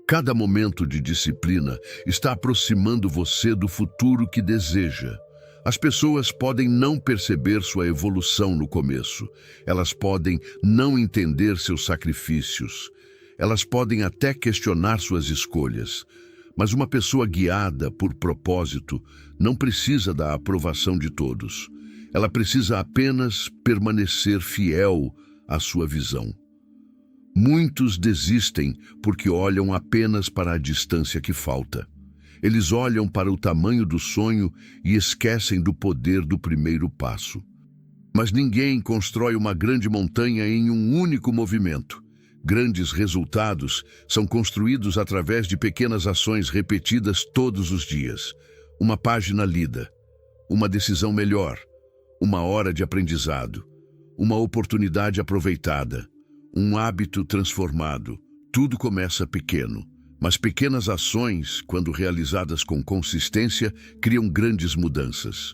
Cada momento de disciplina está aproximando você do futuro que deseja. As pessoas podem não perceber sua evolução no começo. Elas podem não entender seus sacrifícios. Elas podem até questionar suas escolhas. Mas uma pessoa guiada por propósito não precisa da aprovação de todos. Ela precisa apenas permanecer fiel à sua visão. Muitos desistem porque olham apenas para a distância que falta. Eles olham para o tamanho do sonho e esquecem do poder do primeiro passo. Mas ninguém constrói uma grande montanha em um único movimento. Grandes resultados são construídos através de pequenas ações repetidas todos os dias. Uma página lida, uma decisão melhor, uma hora de aprendizado, uma oportunidade aproveitada, um hábito transformado. Tudo começa pequeno, mas pequenas ações, quando realizadas com consistência, criam grandes mudanças.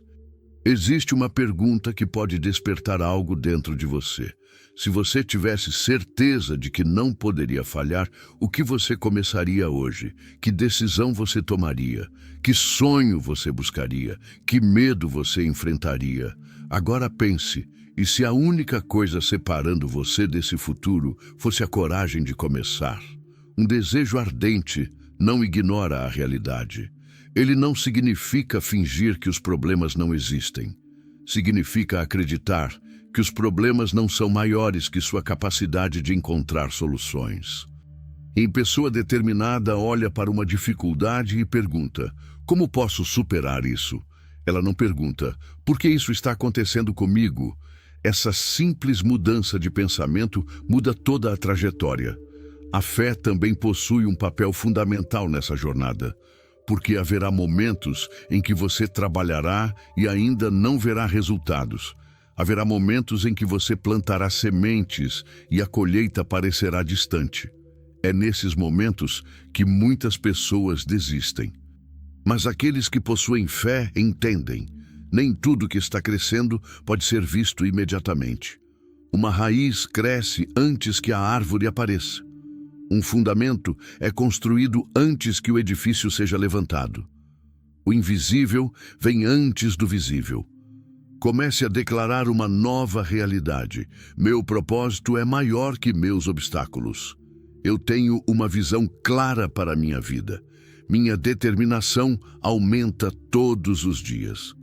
Existe uma pergunta que pode despertar algo dentro de você. Se você tivesse certeza de que não poderia falhar, o que você começaria hoje? Que decisão você tomaria? Que sonho você buscaria? Que medo você enfrentaria? Agora pense, e se a única coisa separando você desse futuro fosse a coragem de começar? Um desejo ardente não ignora a realidade. Ele não significa fingir que os problemas não existem. Significa acreditar que os problemas não são maiores que sua capacidade de encontrar soluções. Em pessoa determinada olha para uma dificuldade e pergunta: como posso superar isso? Ela não pergunta: por que isso está acontecendo comigo? Essa simples mudança de pensamento muda toda a trajetória. A fé também possui um papel fundamental nessa jornada, porque haverá momentos em que você trabalhará e ainda não verá resultados. Haverá momentos em que você plantará sementes e a colheita parecerá distante. É nesses momentos que muitas pessoas desistem. Mas aqueles que possuem fé entendem. Nem tudo que está crescendo pode ser visto imediatamente. Uma raiz cresce antes que a árvore apareça. Um fundamento é construído antes que o edifício seja levantado. O invisível vem antes do visível. Comece a declarar uma nova realidade. Meu propósito é maior que meus obstáculos. Eu tenho uma visão clara para a minha vida. Minha determinação aumenta todos os dias.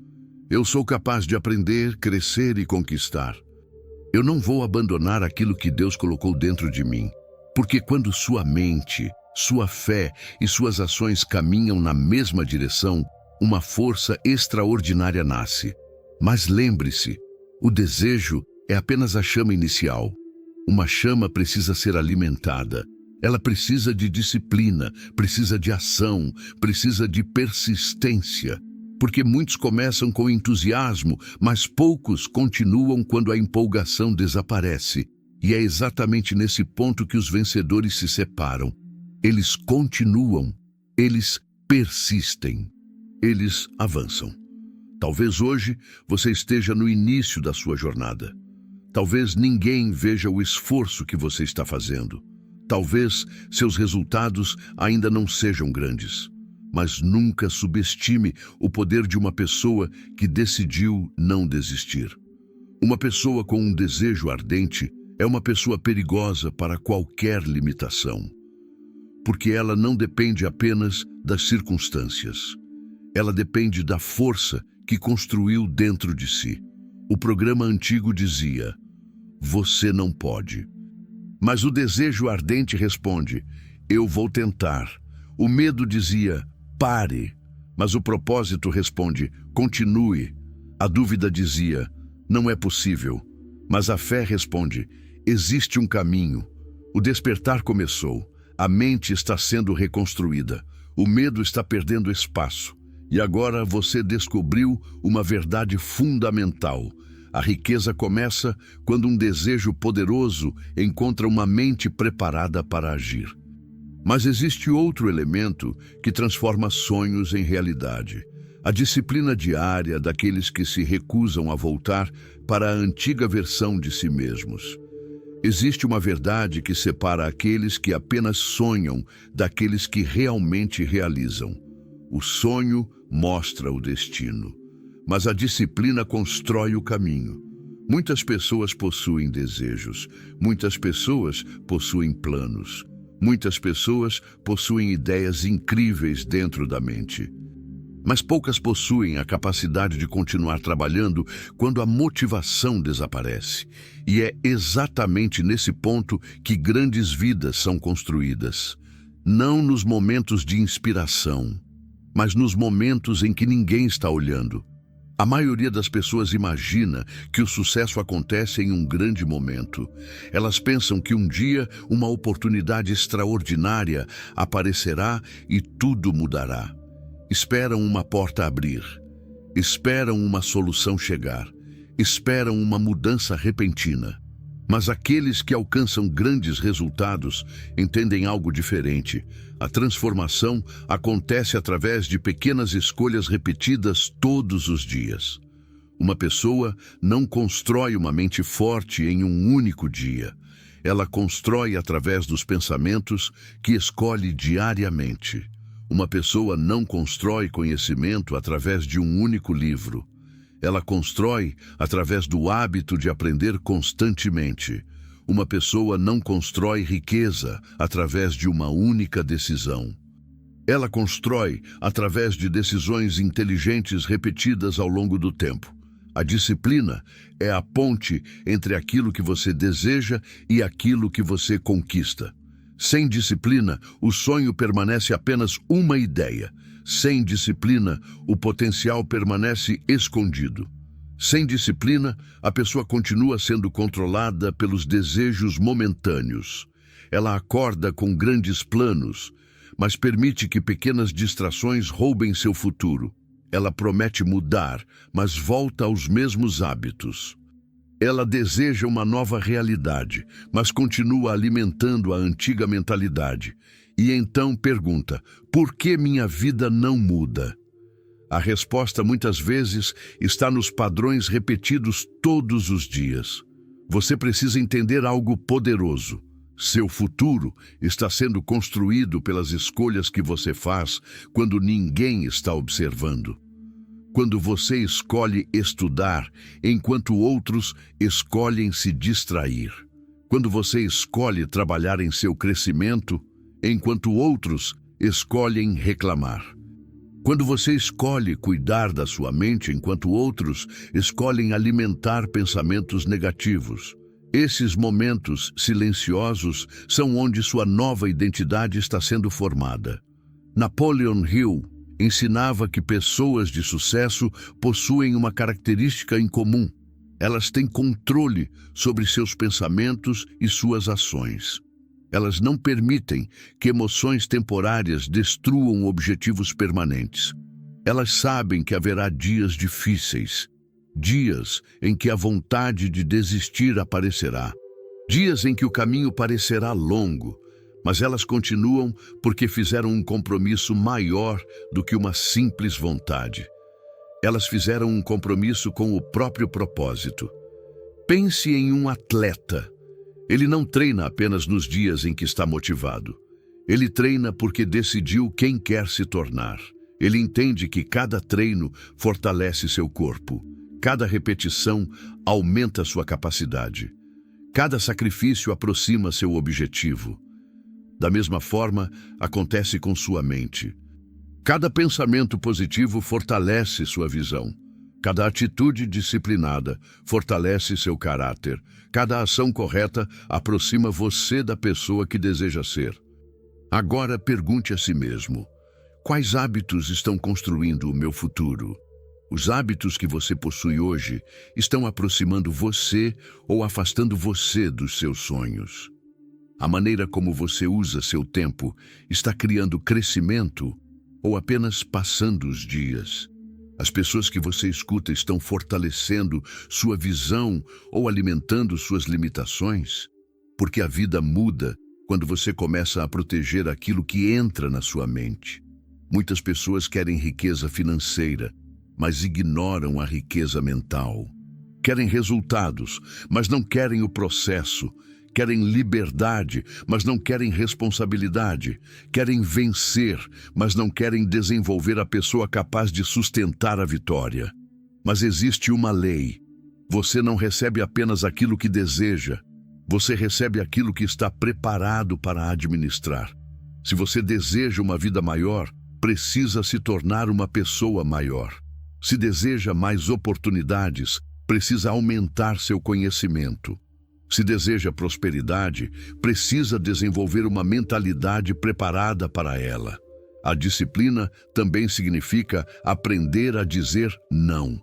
Eu sou capaz de aprender, crescer e conquistar. Eu não vou abandonar aquilo que Deus colocou dentro de mim, porque quando sua mente, sua fé e suas ações caminham na mesma direção, uma força extraordinária nasce. Mas lembre-se, o desejo é apenas a chama inicial. Uma chama precisa ser alimentada. Ela precisa de disciplina, precisa de ação, precisa de persistência. Porque muitos começam com entusiasmo, mas poucos continuam quando a empolgação desaparece. E é exatamente nesse ponto que os vencedores se separam. Eles continuam, eles persistem, eles avançam. Talvez hoje você esteja no início da sua jornada. Talvez ninguém veja o esforço que você está fazendo. Talvez seus resultados ainda não sejam grandes. Mas nunca subestime o poder de uma pessoa que decidiu não desistir. Uma pessoa com um desejo ardente é uma pessoa perigosa para qualquer limitação. Porque ela não depende apenas das circunstâncias. Ela depende da força que construiu dentro de si. O programa antigo dizia: você não pode. Mas o desejo ardente responde: eu vou tentar. O medo dizia: pare. Mas o propósito responde: continue. A dúvida dizia: não é possível. Mas a fé responde: existe um caminho. O despertar começou. A mente está sendo reconstruída. O medo está perdendo espaço. E agora você descobriu uma verdade fundamental. A riqueza começa quando um desejo poderoso encontra uma mente preparada para agir. Mas existe outro elemento que transforma sonhos em realidade. A disciplina diária daqueles que se recusam a voltar para a antiga versão de si mesmos. Existe uma verdade que separa aqueles que apenas sonham daqueles que realmente realizam. O sonho mostra o destino, mas a disciplina constrói o caminho. Muitas pessoas possuem desejos, muitas pessoas possuem planos, muitas pessoas possuem ideias incríveis dentro da mente. Mas poucas possuem a capacidade de continuar trabalhando quando a motivação desaparece. E é exatamente nesse ponto que grandes vidas são construídas. Não nos momentos de inspiração, mas nos momentos em que ninguém está olhando. A maioria das pessoas imagina que o sucesso acontece em um grande momento. Elas pensam que um dia uma oportunidade extraordinária aparecerá e tudo mudará. Esperam uma porta abrir. Esperam uma solução chegar. Esperam uma mudança repentina. Mas aqueles que alcançam grandes resultados entendem algo diferente. A transformação acontece através de pequenas escolhas repetidas todos os dias. Uma pessoa não constrói uma mente forte em um único dia. Ela constrói através dos pensamentos que escolhe diariamente. Uma pessoa não constrói conhecimento através de um único livro. Ela constrói através do hábito de aprender constantemente. Uma pessoa não constrói riqueza através de uma única decisão. Ela constrói através de decisões inteligentes repetidas ao longo do tempo. A disciplina é a ponte entre aquilo que você deseja e aquilo que você conquista. Sem disciplina, o sonho permanece apenas uma ideia. Sem disciplina, o potencial permanece escondido. Sem disciplina, a pessoa continua sendo controlada pelos desejos momentâneos. Ela acorda com grandes planos, mas permite que pequenas distrações roubem seu futuro. Ela promete mudar, mas volta aos mesmos hábitos. Ela deseja uma nova realidade, mas continua alimentando a antiga mentalidade. E então pergunta: por que minha vida não muda? A resposta muitas vezes está nos padrões repetidos todos os dias. Você precisa entender algo poderoso. Seu futuro está sendo construído pelas escolhas que você faz quando ninguém está observando. Quando você escolhe estudar, enquanto outros escolhem se distrair. Quando você escolhe trabalhar em seu crescimento, enquanto outros escolhem reclamar. Quando você escolhe cuidar da sua mente, enquanto outros escolhem alimentar pensamentos negativos. Esses momentos silenciosos são onde sua nova identidade está sendo formada. Napoleon Hill ensinava que pessoas de sucesso possuem uma característica em comum. Elas têm controle sobre seus pensamentos e suas ações. Elas não permitem que emoções temporárias destruam objetivos permanentes. Elas sabem que haverá dias difíceis, dias em que a vontade de desistir aparecerá, dias em que o caminho parecerá longo, mas elas continuam porque fizeram um compromisso maior do que uma simples vontade. Elas fizeram um compromisso com o próprio propósito. Pense em um atleta. Ele não treina apenas nos dias em que está motivado. Ele treina porque decidiu quem quer se tornar. Ele entende que cada treino fortalece seu corpo. Cada repetição aumenta sua capacidade. Cada sacrifício aproxima seu objetivo. Da mesma forma, acontece com sua mente. Cada pensamento positivo fortalece sua visão. Cada atitude disciplinada fortalece seu caráter. Cada ação correta aproxima você da pessoa que deseja ser. Agora pergunte a si mesmo: quais hábitos estão construindo o meu futuro? Os hábitos que você possui hoje estão aproximando você ou afastando você dos seus sonhos? A maneira como você usa seu tempo está criando crescimento ou apenas passando os dias? As pessoas que você escuta estão fortalecendo sua visão ou alimentando suas limitações? Porque a vida muda quando você começa a proteger aquilo que entra na sua mente. Muitas pessoas querem riqueza financeira, mas ignoram a riqueza mental. Querem resultados, mas não querem o processo. Querem liberdade, mas não querem responsabilidade. Querem vencer, mas não querem desenvolver a pessoa capaz de sustentar a vitória. Mas existe uma lei. Você não recebe apenas aquilo que deseja. Você recebe aquilo que está preparado para administrar. Se você deseja uma vida maior, precisa se tornar uma pessoa maior. Se deseja mais oportunidades, precisa aumentar seu conhecimento. Se deseja prosperidade, precisa desenvolver uma mentalidade preparada para ela. A disciplina também significa aprender a dizer não.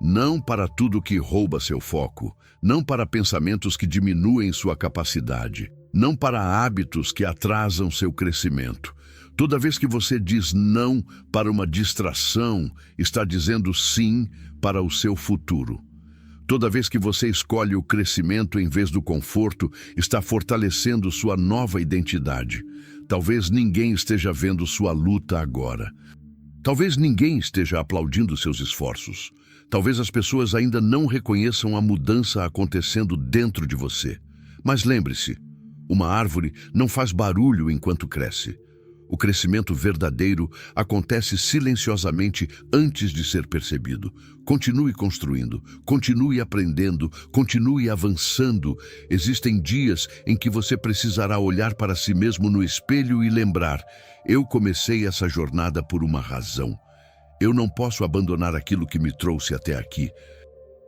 Não para tudo que rouba seu foco, não para pensamentos que diminuem sua capacidade, não para hábitos que atrasam seu crescimento. Toda vez que você diz não para uma distração, está dizendo sim para o seu futuro. Toda vez que você escolhe o crescimento em vez do conforto, está fortalecendo sua nova identidade. Talvez ninguém esteja vendo sua luta agora. Talvez ninguém esteja aplaudindo seus esforços. Talvez as pessoas ainda não reconheçam a mudança acontecendo dentro de você. Mas lembre-se, uma árvore não faz barulho enquanto cresce. O crescimento verdadeiro acontece silenciosamente antes de ser percebido. Continue construindo, continue aprendendo, continue avançando. Existem dias em que você precisará olhar para si mesmo no espelho e lembrar: eu comecei essa jornada por uma razão. Eu não posso abandonar aquilo que me trouxe até aqui.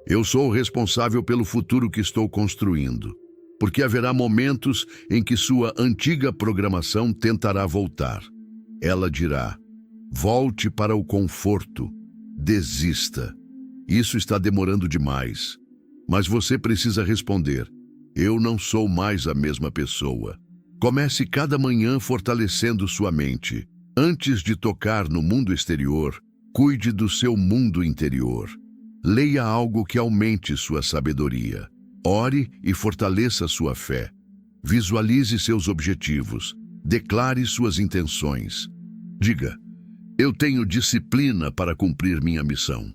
Eu sou o responsável pelo futuro que estou construindo. Porque haverá momentos em que sua antiga programação tentará voltar. Ela dirá: volte para o conforto, desista. Isso está demorando demais. Mas você precisa responder: eu não sou mais a mesma pessoa. Comece cada manhã fortalecendo sua mente. Antes de tocar no mundo exterior, cuide do seu mundo interior. Leia algo que aumente sua sabedoria. Ore e fortaleça sua fé. Visualize seus objetivos. Declare suas intenções. Diga: eu tenho disciplina para cumprir minha missão.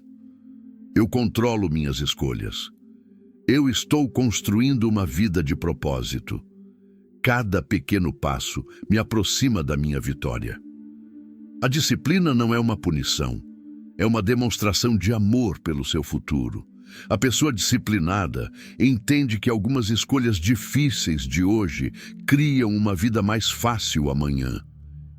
Eu controlo minhas escolhas. Eu estou construindo uma vida de propósito. Cada pequeno passo me aproxima da minha vitória. A disciplina não é uma punição. É uma demonstração de amor pelo seu futuro. A pessoa disciplinada entende que algumas escolhas difíceis de hoje criam uma vida mais fácil amanhã.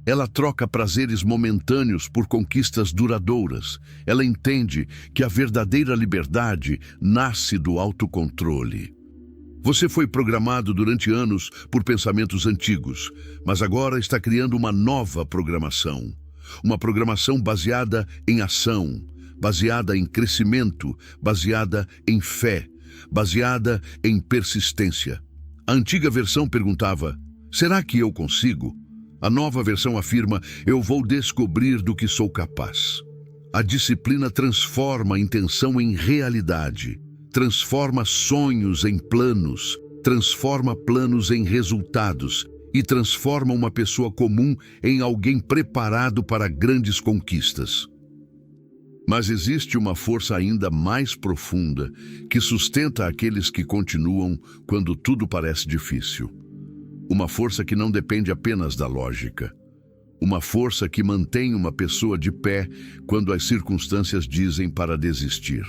Ela troca prazeres momentâneos por conquistas duradouras. Ela entende que a verdadeira liberdade nasce do autocontrole. Você foi programado durante anos por pensamentos antigos, mas agora está criando uma nova programação. Uma programação baseada em ação, baseada em crescimento, baseada em fé, baseada em persistência. A antiga versão perguntava: será que eu consigo? A nova versão afirma: eu vou descobrir do que sou capaz. A disciplina transforma a intenção em realidade, transforma sonhos em planos, transforma planos em resultados e transforma uma pessoa comum em alguém preparado para grandes conquistas. Mas existe uma força ainda mais profunda que sustenta aqueles que continuam quando tudo parece difícil. Uma força que não depende apenas da lógica. Uma força que mantém uma pessoa de pé quando as circunstâncias dizem para desistir.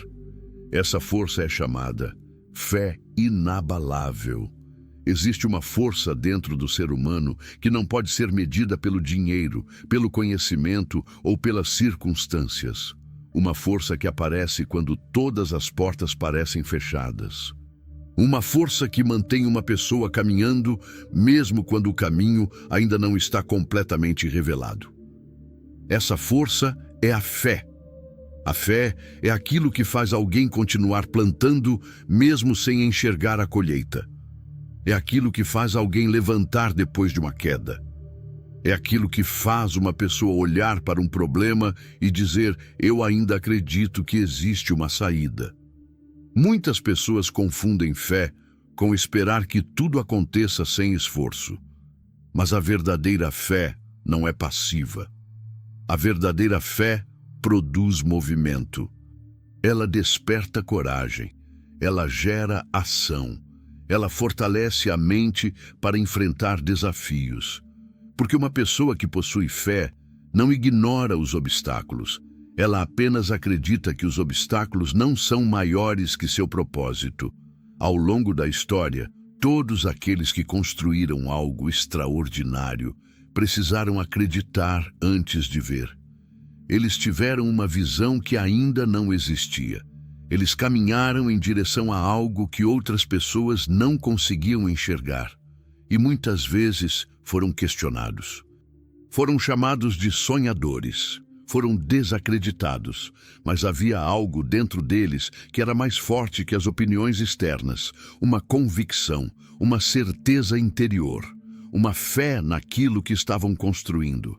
Essa força é chamada fé inabalável. Existe uma força dentro do ser humano que não pode ser medida pelo dinheiro, pelo conhecimento ou pelas circunstâncias. Uma força que aparece quando todas as portas parecem fechadas. Uma força que mantém uma pessoa caminhando, mesmo quando o caminho ainda não está completamente revelado. Essa força é a fé. A fé é aquilo que faz alguém continuar plantando, mesmo sem enxergar a colheita. É aquilo que faz alguém levantar depois de uma queda. É aquilo que faz uma pessoa olhar para um problema e dizer: eu ainda acredito que existe uma saída. Muitas pessoas confundem fé com esperar que tudo aconteça sem esforço. Mas a verdadeira fé não é passiva. A verdadeira fé produz movimento. Ela desperta coragem. Ela gera ação. Ela fortalece a mente para enfrentar desafios. Porque uma pessoa que possui fé não ignora os obstáculos. Ela apenas acredita que os obstáculos não são maiores que seu propósito. Ao longo da história, todos aqueles que construíram algo extraordinário precisaram acreditar antes de ver. Eles tiveram uma visão que ainda não existia. Eles caminharam em direção a algo que outras pessoas não conseguiam enxergar. E muitas vezes foram questionados. Foram chamados de sonhadores. Foram desacreditados, mas havia algo dentro deles que era mais forte que as opiniões externas, uma convicção, uma certeza interior, uma fé naquilo que estavam construindo.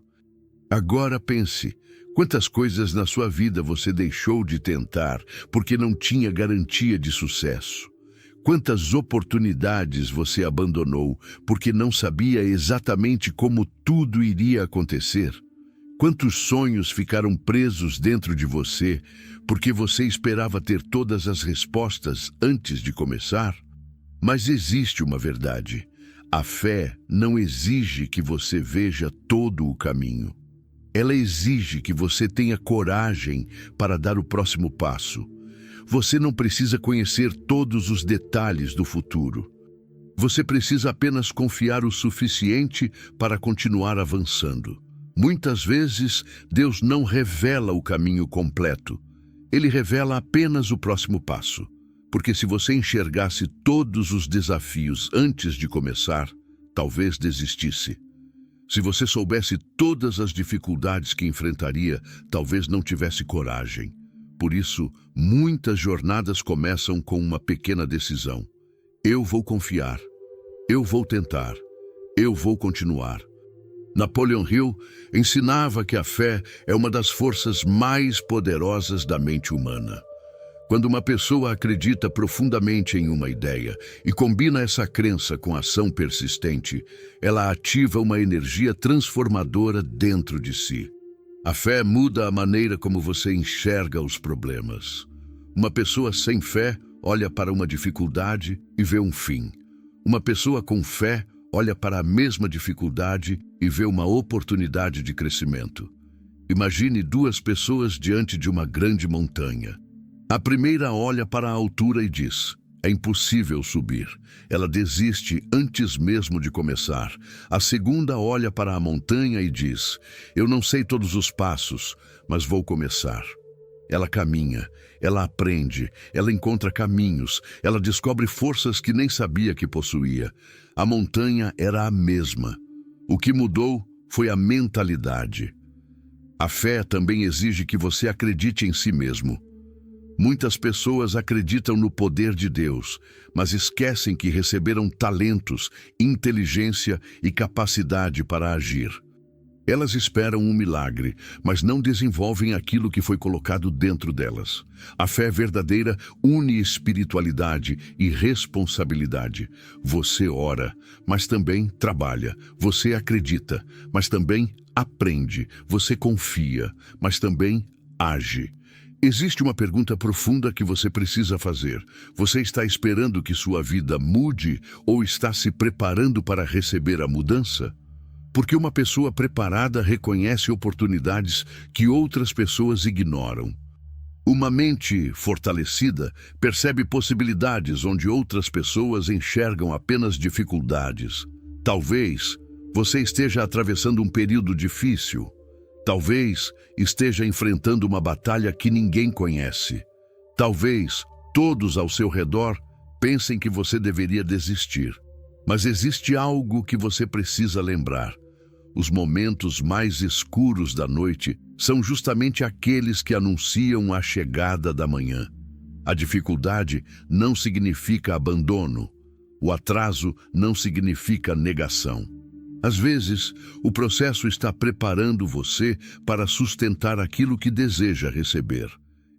Agora pense, quantas coisas na sua vida você deixou de tentar porque não tinha garantia de sucesso? Quantas oportunidades você abandonou porque não sabia exatamente como tudo iria acontecer? Quantos sonhos ficaram presos dentro de você porque você esperava ter todas as respostas antes de começar? Mas existe uma verdade. A fé não exige que você veja todo o caminho. Ela exige que você tenha coragem para dar o próximo passo. Você não precisa conhecer todos os detalhes do futuro. Você precisa apenas confiar o suficiente para continuar avançando. Muitas vezes, Deus não revela o caminho completo. Ele revela apenas o próximo passo. Porque se você enxergasse todos os desafios antes de começar, talvez desistisse. Se você soubesse todas as dificuldades que enfrentaria, talvez não tivesse coragem. Por isso, muitas jornadas começam com uma pequena decisão. Eu vou confiar. Eu vou tentar. Eu vou continuar. Napoleon Hill ensinava que a fé é uma das forças mais poderosas da mente humana. Quando uma pessoa acredita profundamente em uma ideia e combina essa crença com ação persistente, ela ativa uma energia transformadora dentro de si. A fé muda a maneira como você enxerga os problemas. Uma pessoa sem fé olha para uma dificuldade e vê um fim. Uma pessoa com fé olha para a mesma dificuldade e vê uma oportunidade de crescimento. Imagine duas pessoas diante de uma grande montanha. A primeira olha para a altura e diz: é impossível subir. Ela desiste antes mesmo de começar. A segunda olha para a montanha e diz: eu não sei todos os passos, mas vou começar. Ela caminha, ela aprende, ela encontra caminhos, ela descobre forças que nem sabia que possuía. A montanha era a mesma. O que mudou foi a mentalidade. A fé também exige que você acredite em si mesmo. Muitas pessoas acreditam no poder de Deus, mas esquecem que receberam talentos, inteligência e capacidade para agir. Elas esperam um milagre, mas não desenvolvem aquilo que foi colocado dentro delas. A fé verdadeira une espiritualidade e responsabilidade. Você ora, mas também trabalha. Você acredita, mas também aprende. Você confia, mas também age. Existe uma pergunta profunda que você precisa fazer. Você está esperando que sua vida mude ou está se preparando para receber a mudança? Porque uma pessoa preparada reconhece oportunidades que outras pessoas ignoram. Uma mente fortalecida percebe possibilidades onde outras pessoas enxergam apenas dificuldades. Talvez você esteja atravessando um período difícil. Talvez esteja enfrentando uma batalha que ninguém conhece. Talvez todos ao seu redor pensem que você deveria desistir. Mas existe algo que você precisa lembrar. Os momentos mais escuros da noite são justamente aqueles que anunciam a chegada da manhã. A dificuldade não significa abandono. O atraso não significa negação. Às vezes, o processo está preparando você para sustentar aquilo que deseja receber.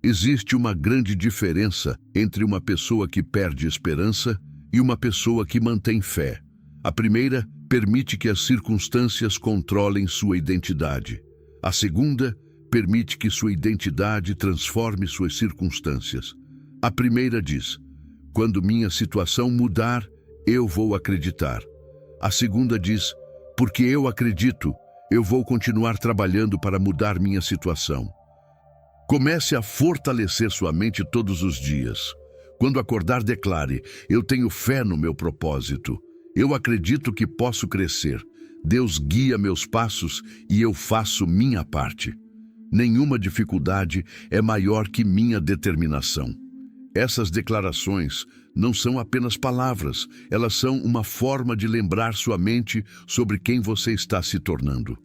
Existe uma grande diferença entre uma pessoa que perde esperança e uma pessoa que mantém fé. A primeira permite que as circunstâncias controlem sua identidade. A segunda permite que sua identidade transforme suas circunstâncias. A primeira diz: quando minha situação mudar, eu vou acreditar. A segunda diz: porque eu acredito, eu vou continuar trabalhando para mudar minha situação. Comece a fortalecer sua mente todos os dias. Quando acordar, declare: eu tenho fé no meu propósito. Eu acredito que posso crescer. Deus guia meus passos e eu faço minha parte. Nenhuma dificuldade é maior que minha determinação. Essas declarações não são apenas palavras, elas são uma forma de lembrar sua mente sobre quem você está se tornando.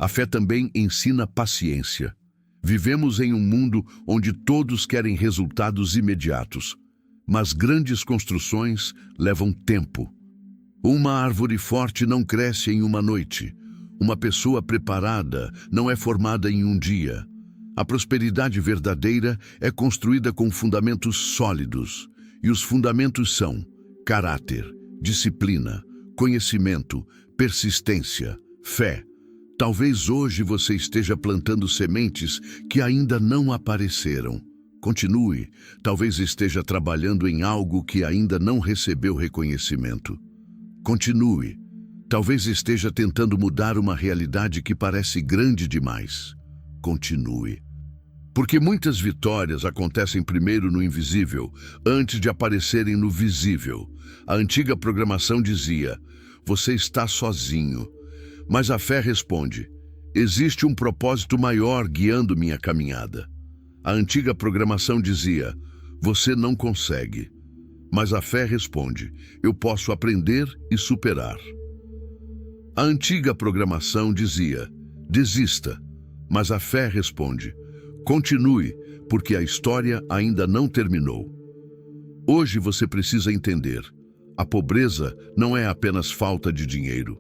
A fé também ensina paciência. Vivemos em um mundo onde todos querem resultados imediatos, mas grandes construções levam tempo. Uma árvore forte não cresce em uma noite. Uma pessoa preparada não é formada em um dia. A prosperidade verdadeira é construída com fundamentos sólidos, e os fundamentos são caráter, disciplina, conhecimento, persistência, fé. Talvez hoje você esteja plantando sementes que ainda não apareceram. Continue, talvez esteja trabalhando em algo que ainda não recebeu reconhecimento. Continue, talvez esteja tentando mudar uma realidade que parece grande demais. Continue. Porque muitas vitórias acontecem primeiro no invisível, antes de aparecerem no visível. A antiga programação dizia: você está sozinho. Mas a fé responde: existe um propósito maior guiando minha caminhada. A antiga programação dizia: você não consegue. Mas a fé responde: eu posso aprender e superar. A antiga programação dizia: desista. Mas a fé responde: continue, porque a história ainda não terminou. Hoje você precisa entender: a pobreza não é apenas falta de dinheiro.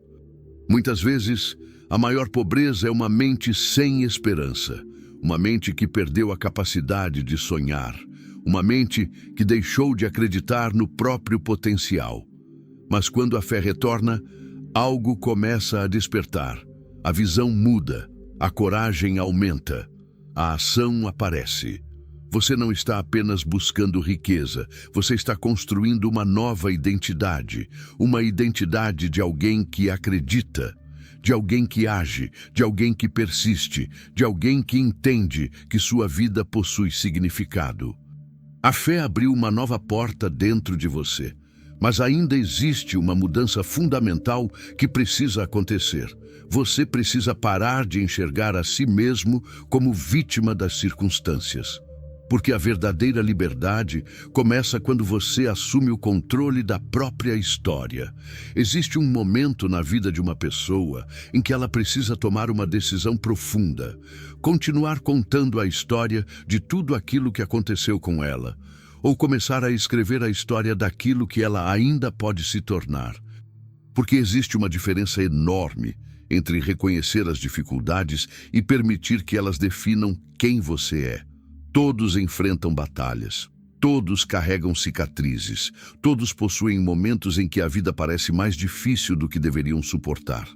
Muitas vezes, a maior pobreza é uma mente sem esperança, uma mente que perdeu a capacidade de sonhar, uma mente que deixou de acreditar no próprio potencial. Mas quando a fé retorna, algo começa a despertar. A visão muda, a coragem aumenta, a ação aparece. Você não está apenas buscando riqueza, você está construindo uma nova identidade, uma identidade de alguém que acredita, de alguém que age, de alguém que persiste, de alguém que entende que sua vida possui significado. A fé abriu uma nova porta dentro de você, mas ainda existe uma mudança fundamental que precisa acontecer. Você precisa parar de enxergar a si mesmo como vítima das circunstâncias. Porque a verdadeira liberdade começa quando você assume o controle da própria história. Existe um momento na vida de uma pessoa em que ela precisa tomar uma decisão profunda, continuar contando a história de tudo aquilo que aconteceu com ela, ou começar a escrever a história daquilo que ela ainda pode se tornar. Porque existe uma diferença enorme entre reconhecer as dificuldades e permitir que elas definam quem você é. Todos enfrentam batalhas, todos carregam cicatrizes, todos possuem momentos em que a vida parece mais difícil do que deveriam suportar.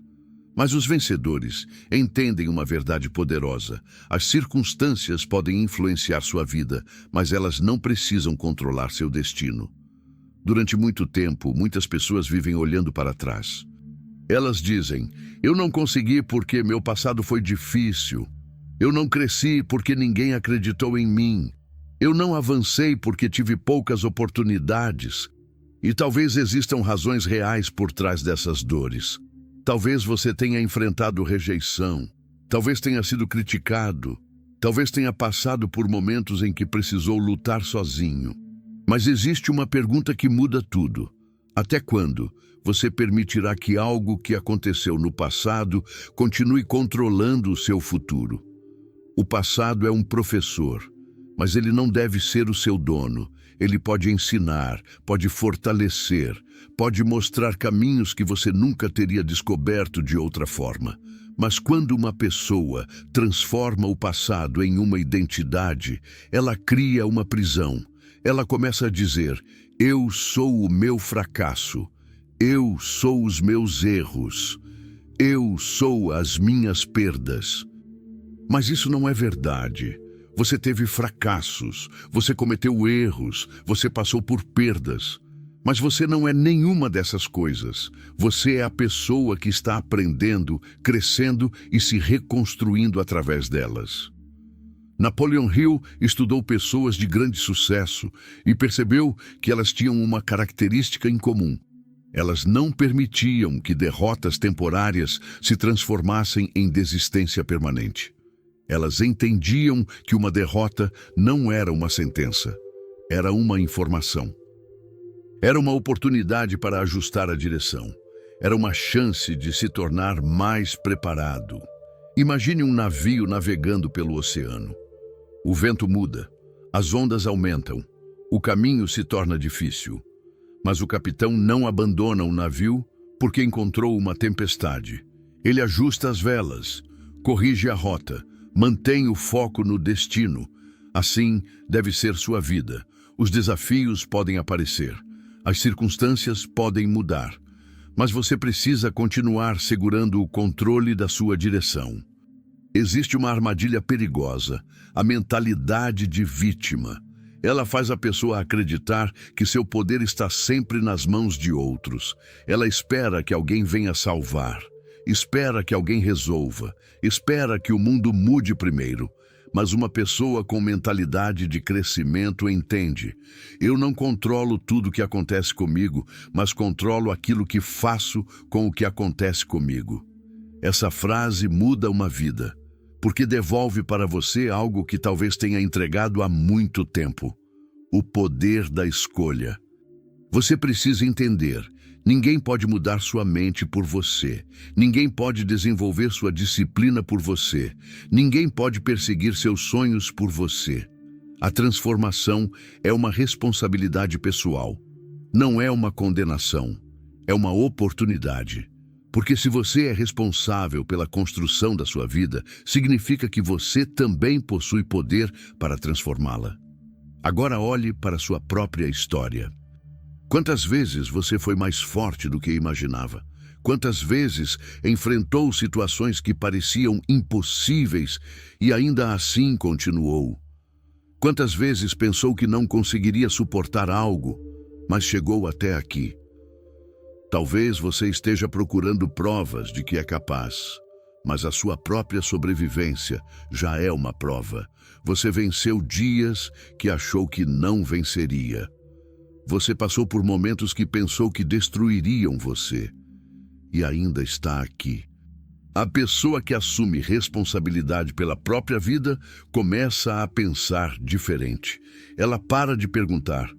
Mas os vencedores entendem uma verdade poderosa. As circunstâncias podem influenciar sua vida, mas elas não precisam controlar seu destino. Durante muito tempo, muitas pessoas vivem olhando para trás. Elas dizem: eu não consegui porque meu passado foi difícil. Eu não cresci porque ninguém acreditou em mim. Eu não avancei porque tive poucas oportunidades. E talvez existam razões reais por trás dessas dores. Talvez você tenha enfrentado rejeição. Talvez tenha sido criticado. Talvez tenha passado por momentos em que precisou lutar sozinho. Mas existe uma pergunta que muda tudo. Até quando você permitirá que algo que aconteceu no passado continue controlando o seu futuro? O passado é um professor, mas ele não deve ser o seu dono. Ele pode ensinar, pode fortalecer, pode mostrar caminhos que você nunca teria descoberto de outra forma. Mas quando uma pessoa transforma o passado em uma identidade, ela cria uma prisão. Ela começa a dizer: eu sou o meu fracasso, eu sou os meus erros, eu sou as minhas perdas. Mas isso não é verdade. Você teve fracassos, você cometeu erros, você passou por perdas. Mas você não é nenhuma dessas coisas. Você é a pessoa que está aprendendo, crescendo e se reconstruindo através delas. Napoleon Hill estudou pessoas de grande sucesso e percebeu que elas tinham uma característica em comum. Elas não permitiam que derrotas temporárias se transformassem em desistência permanente. Elas entendiam que uma derrota não era uma sentença, era uma informação. Era uma oportunidade para ajustar a direção. Era uma chance de se tornar mais preparado. Imagine um navio navegando pelo oceano. O vento muda, as ondas aumentam, o caminho se torna difícil. Mas o capitão não abandona o navio porque encontrou uma tempestade. Ele ajusta as velas, corrige a rota, mantém o foco no destino. Assim deve ser sua vida. Os desafios podem aparecer, as circunstâncias podem mudar, mas você precisa continuar segurando o controle da sua direção. Existe uma armadilha perigosa, a mentalidade de vítima. Ela faz a pessoa acreditar que seu poder está sempre nas mãos de outros. Ela espera que alguém venha salvar, espera que alguém resolva, espera que o mundo mude primeiro. Mas uma pessoa com mentalidade de crescimento entende: eu não controlo tudo o que acontece comigo, mas controlo aquilo que faço com o que acontece comigo. Essa frase muda uma vida, porque devolve para você algo que talvez tenha entregado há muito tempo: o poder da escolha. Você precisa entender: ninguém pode mudar sua mente por você. Ninguém pode desenvolver sua disciplina por você. Ninguém pode perseguir seus sonhos por você. A transformação é uma responsabilidade pessoal. Não é uma condenação. É uma oportunidade. Porque se você é responsável pela construção da sua vida, significa que você também possui poder para transformá-la. Agora olhe para sua própria história. Quantas vezes você foi mais forte do que imaginava? Quantas vezes enfrentou situações que pareciam impossíveis e ainda assim continuou? Quantas vezes pensou que não conseguiria suportar algo, mas chegou até aqui? Talvez você esteja procurando provas de que é capaz, mas a sua própria sobrevivência já é uma prova. Você venceu dias que achou que não venceria. Você passou por momentos que pensou que destruiriam você e ainda está aqui. A pessoa que assume responsabilidade pela própria vida começa a pensar diferente. Ela para de perguntar: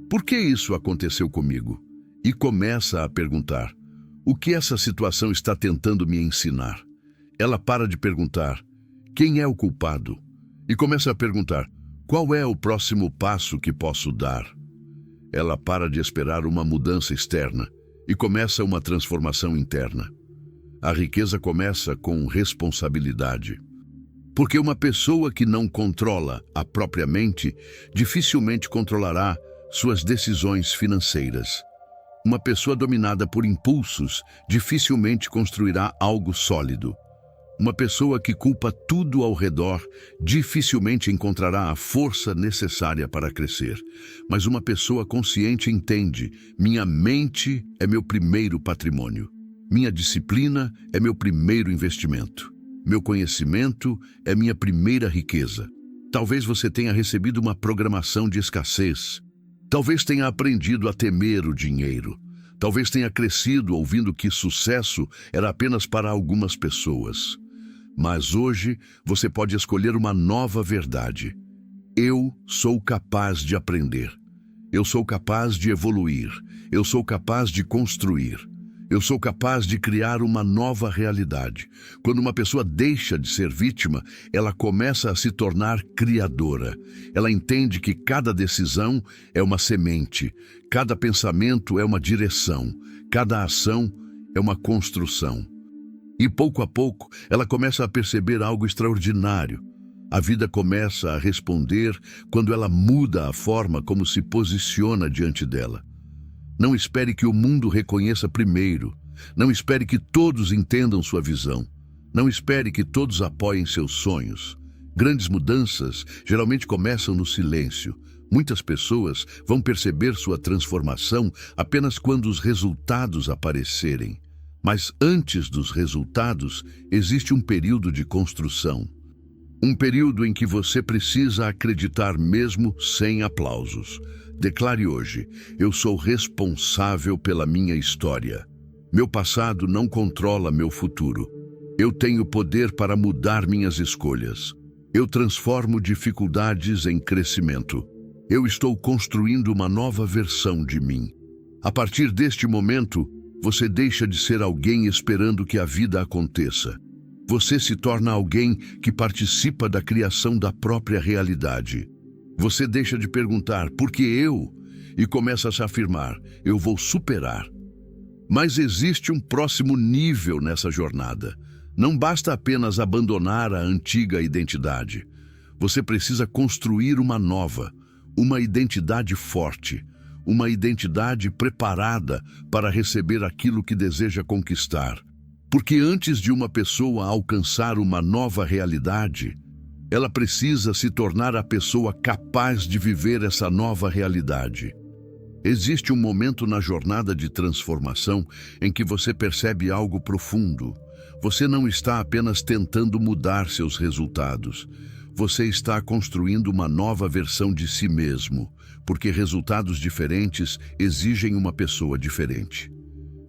por que isso aconteceu comigo? E começa a perguntar: o que essa situação está tentando me ensinar? Ela para de perguntar: quem é o culpado? E começa a perguntar: qual é o próximo passo que posso dar? Ela para de esperar uma mudança externa e começa uma transformação interna. A riqueza começa com responsabilidade. Porque uma pessoa que não controla a própria mente dificilmente controlará suas decisões financeiras. Uma pessoa dominada por impulsos dificilmente construirá algo sólido. Uma pessoa que culpa tudo ao redor dificilmente encontrará a força necessária para crescer. Mas uma pessoa consciente entende: minha mente é meu primeiro patrimônio. Minha disciplina é meu primeiro investimento. Meu conhecimento é minha primeira riqueza. Talvez você tenha recebido uma programação de escassez. Talvez tenha aprendido a temer o dinheiro. Talvez tenha crescido ouvindo que sucesso era apenas para algumas pessoas. Mas hoje você pode escolher uma nova verdade. Eu sou capaz de aprender. Eu sou capaz de evoluir. Eu sou capaz de construir. Eu sou capaz de criar uma nova realidade. Quando uma pessoa deixa de ser vítima, ela começa a se tornar criadora. Ela entende que cada decisão é uma semente, cada pensamento é uma direção, cada ação é uma construção. E pouco a pouco, ela começa a perceber algo extraordinário. A vida começa a responder quando ela muda a forma como se posiciona diante dela. Não espere que o mundo reconheça primeiro. Não espere que todos entendam sua visão. Não espere que todos apoiem seus sonhos. Grandes mudanças geralmente começam no silêncio. Muitas pessoas vão perceber sua transformação apenas quando os resultados aparecerem. Mas antes dos resultados, existe um período de construção. Um período em que você precisa acreditar mesmo sem aplausos. Declare hoje: eu sou responsável pela minha história. Meu passado não controla meu futuro. Eu tenho poder para mudar minhas escolhas. Eu transformo dificuldades em crescimento. Eu estou construindo uma nova versão de mim. A partir deste momento, você deixa de ser alguém esperando que a vida aconteça. Você se torna alguém que participa da criação da própria realidade. Você deixa de perguntar, por que eu? E começa a se afirmar, eu vou superar. Mas existe um próximo nível nessa jornada. Não basta apenas abandonar a antiga identidade. Você precisa construir uma nova, uma identidade forte, uma identidade preparada para receber aquilo que deseja conquistar. Porque antes de uma pessoa alcançar uma nova realidade, ela precisa se tornar a pessoa capaz de viver essa nova realidade. Existe um momento na jornada de transformação em que você percebe algo profundo. Você não está apenas tentando mudar seus resultados. Você está construindo uma nova versão de si mesmo, porque resultados diferentes exigem uma pessoa diferente.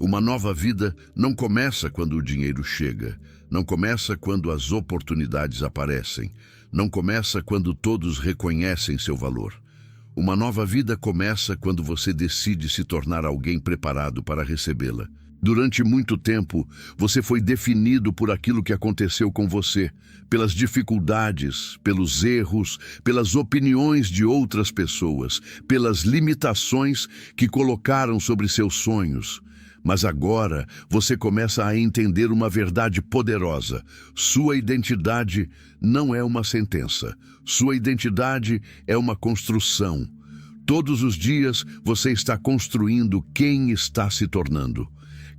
Uma nova vida não começa quando o dinheiro chega, não começa quando as oportunidades aparecem, não começa quando todos reconhecem seu valor. Uma nova vida começa quando você decide se tornar alguém preparado para recebê-la. Durante muito tempo, você foi definido por aquilo que aconteceu com você, pelas dificuldades, pelos erros, pelas opiniões de outras pessoas, pelas limitações que colocaram sobre seus sonhos. Mas agora você começa a entender uma verdade poderosa. Sua identidade não é uma sentença. Sua identidade é uma construção. Todos os dias você está construindo quem está se tornando.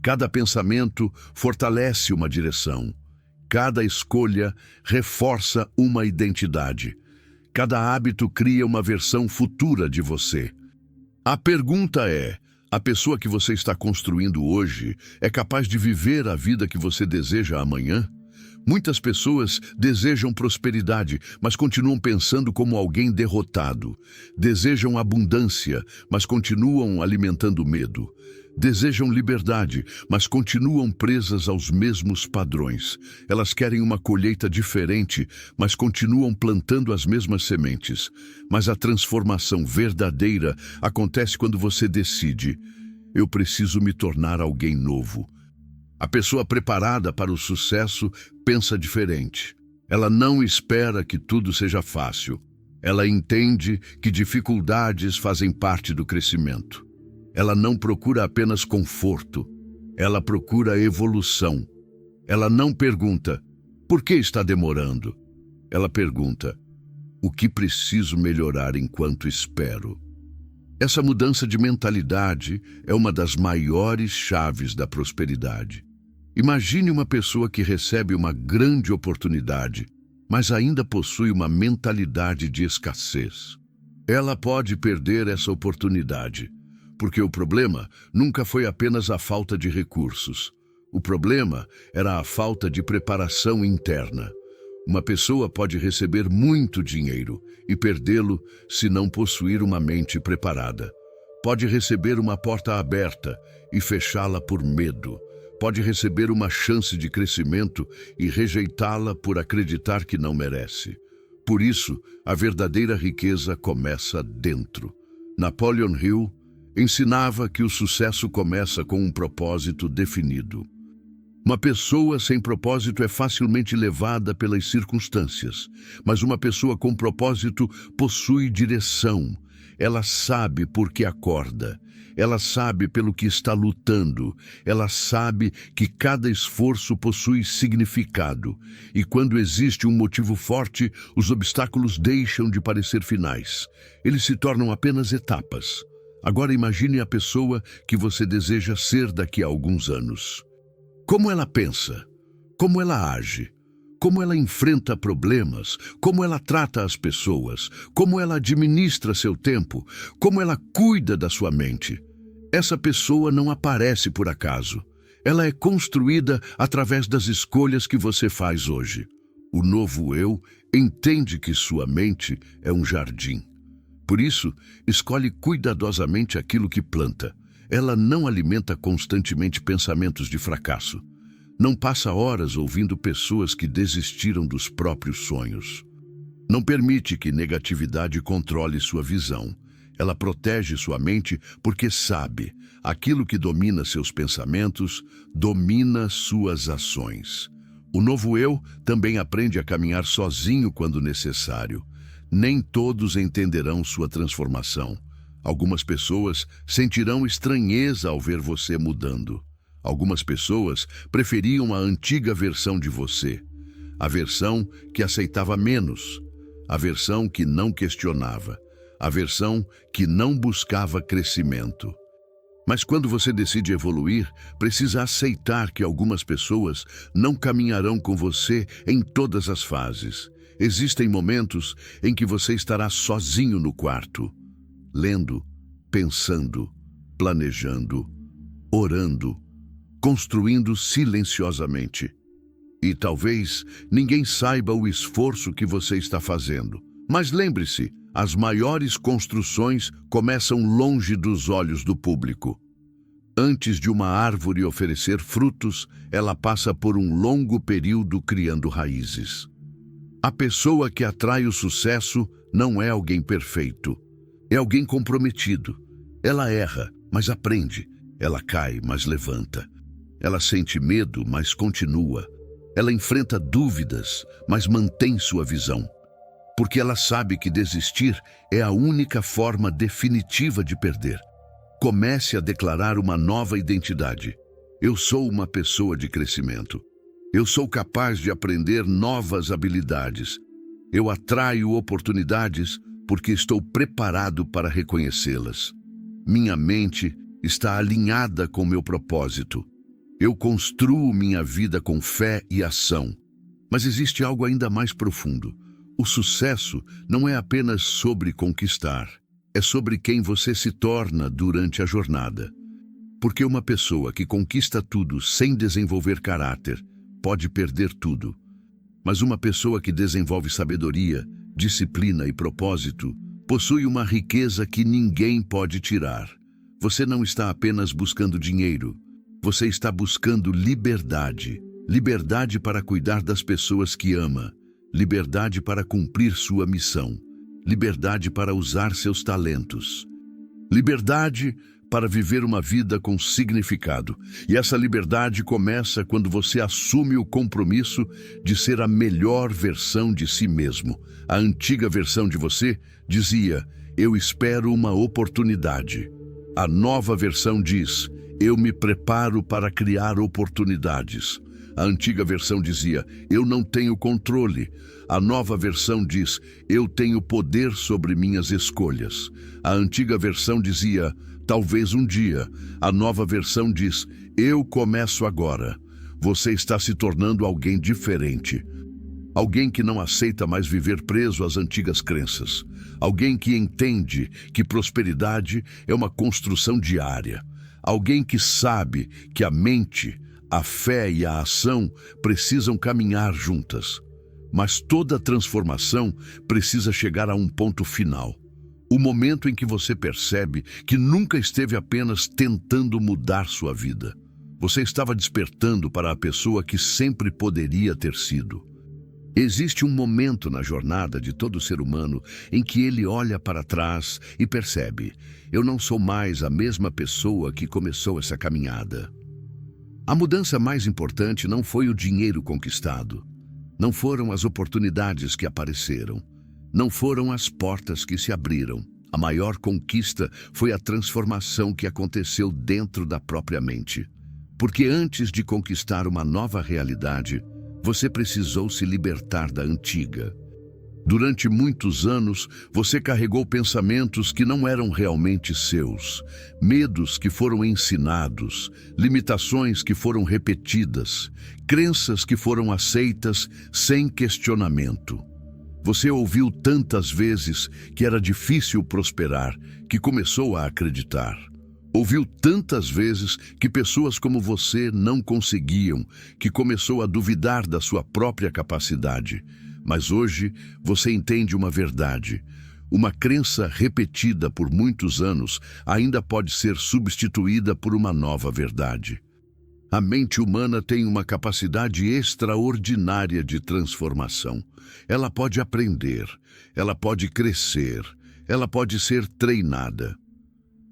Cada pensamento fortalece uma direção. Cada escolha reforça uma identidade. Cada hábito cria uma versão futura de você. A pergunta é: a pessoa que você está construindo hoje é capaz de viver a vida que você deseja amanhã? Muitas pessoas desejam prosperidade, mas continuam pensando como alguém derrotado. Desejam abundância, mas continuam alimentando medo. Desejam liberdade, mas continuam presas aos mesmos padrões. Elas querem uma colheita diferente, mas continuam plantando as mesmas sementes. Mas a transformação verdadeira acontece quando você decide: eu preciso me tornar alguém novo. A pessoa preparada para o sucesso pensa diferente. Ela não espera que tudo seja fácil. Ela entende que dificuldades fazem parte do crescimento. Ela não procura apenas conforto. Ela procura evolução. Ela não pergunta, por que está demorando? Ela pergunta, o que preciso melhorar enquanto espero? Essa mudança de mentalidade é uma das maiores chaves da prosperidade. Imagine uma pessoa que recebe uma grande oportunidade, mas ainda possui uma mentalidade de escassez. Ela pode perder essa oportunidade, porque o problema nunca foi apenas a falta de recursos. O problema era a falta de preparação interna. Uma pessoa pode receber muito dinheiro e perdê-lo se não possuir uma mente preparada. Pode receber uma porta aberta e fechá-la por medo. Pode receber uma chance de crescimento e rejeitá-la por acreditar que não merece. Por isso, a verdadeira riqueza começa dentro. Napoleon Hill ensinava que o sucesso começa com um propósito definido. Uma pessoa sem propósito é facilmente levada pelas circunstâncias, mas uma pessoa com propósito possui direção. Ela sabe por que acorda. Ela sabe pelo que está lutando. Ela sabe que cada esforço possui significado. E quando existe um motivo forte, os obstáculos deixam de parecer finais. Eles se tornam apenas etapas. Agora imagine a pessoa que você deseja ser daqui a alguns anos. Como ela pensa? Como ela age? Como ela enfrenta problemas? Como ela trata as pessoas? Como ela administra seu tempo? Como ela cuida da sua mente? Essa pessoa não aparece por acaso. Ela é construída através das escolhas que você faz hoje. O novo eu entende que sua mente é um jardim. Por isso, escolhe cuidadosamente aquilo que planta. Ela não alimenta constantemente pensamentos de fracasso. Não passa horas ouvindo pessoas que desistiram dos próprios sonhos. Não permite que negatividade controle sua visão. Ela protege sua mente porque sabe, aquilo que domina seus pensamentos, domina suas ações. O novo eu também aprende a caminhar sozinho quando necessário. Nem todos entenderão sua transformação. Algumas pessoas sentirão estranheza ao ver você mudando. Algumas pessoas preferiam a antiga versão de você, a versão que aceitava menos, a versão que não questionava, a versão que não buscava crescimento. Mas quando você decide evoluir, precisa aceitar que algumas pessoas não caminharão com você em todas as fases. Existem momentos em que você estará sozinho no quarto, lendo, pensando, planejando, orando, construindo silenciosamente. E talvez ninguém saiba o esforço que você está fazendo. Mas lembre-se, as maiores construções começam longe dos olhos do público. Antes de uma árvore oferecer frutos, ela passa por um longo período criando raízes. A pessoa que atrai o sucesso não é alguém perfeito. É alguém comprometido. Ela erra, mas aprende. Ela cai, mas levanta. Ela sente medo, mas continua. Ela enfrenta dúvidas, mas mantém sua visão. Porque ela sabe que desistir é a única forma definitiva de perder. Comece a declarar uma nova identidade. Eu sou uma pessoa de crescimento. Eu sou capaz de aprender novas habilidades. Eu atraio oportunidades porque estou preparado para reconhecê-las. Minha mente está alinhada com meu propósito. Eu construo minha vida com fé e ação. Mas existe algo ainda mais profundo. O sucesso não é apenas sobre conquistar. É sobre quem você se torna durante a jornada. Porque uma pessoa que conquista tudo sem desenvolver caráter pode perder tudo. Mas uma pessoa que desenvolve sabedoria, disciplina e propósito possui uma riqueza que ninguém pode tirar. Você não está apenas buscando dinheiro. Você está buscando liberdade. Liberdade para cuidar das pessoas que ama. Liberdade para cumprir sua missão. Liberdade para usar seus talentos. Liberdade para viver uma vida com significado. E essa liberdade começa quando você assume o compromisso de ser a melhor versão de si mesmo. A antiga versão de você dizia: eu espero uma oportunidade. A nova versão diz: eu me preparo para criar oportunidades. A antiga versão dizia: eu não tenho controle. A nova versão diz: eu tenho poder sobre minhas escolhas. A antiga versão dizia: talvez um dia. A nova versão diz: eu começo agora. Você está se tornando alguém diferente. Alguém que não aceita mais viver preso às antigas crenças. Alguém que entende que prosperidade é uma construção diária. Alguém que sabe que a mente, a fé e a ação precisam caminhar juntas. Mas toda transformação precisa chegar a um ponto final. O momento em que você percebe que nunca esteve apenas tentando mudar sua vida. Você estava despertando para a pessoa que sempre poderia ter sido. Existe um momento na jornada de todo ser humano em que ele olha para trás e percebe: eu não sou mais a mesma pessoa que começou essa caminhada. A mudança mais importante não foi o dinheiro conquistado. Não foram as oportunidades que apareceram. Não foram as portas que se abriram. A maior conquista foi a transformação que aconteceu dentro da própria mente. Porque antes de conquistar uma nova realidade, você precisou se libertar da antiga. Durante muitos anos, você carregou pensamentos que não eram realmente seus, medos que foram ensinados, limitações que foram repetidas, crenças que foram aceitas sem questionamento. Você ouviu tantas vezes que era difícil prosperar, que começou a acreditar. Ouviu tantas vezes que pessoas como você não conseguiam, que começou a duvidar da sua própria capacidade. Mas hoje você entende uma verdade. Uma crença repetida por muitos anos ainda pode ser substituída por uma nova verdade. A mente humana tem uma capacidade extraordinária de transformação. Ela pode aprender, ela pode crescer, ela pode ser treinada.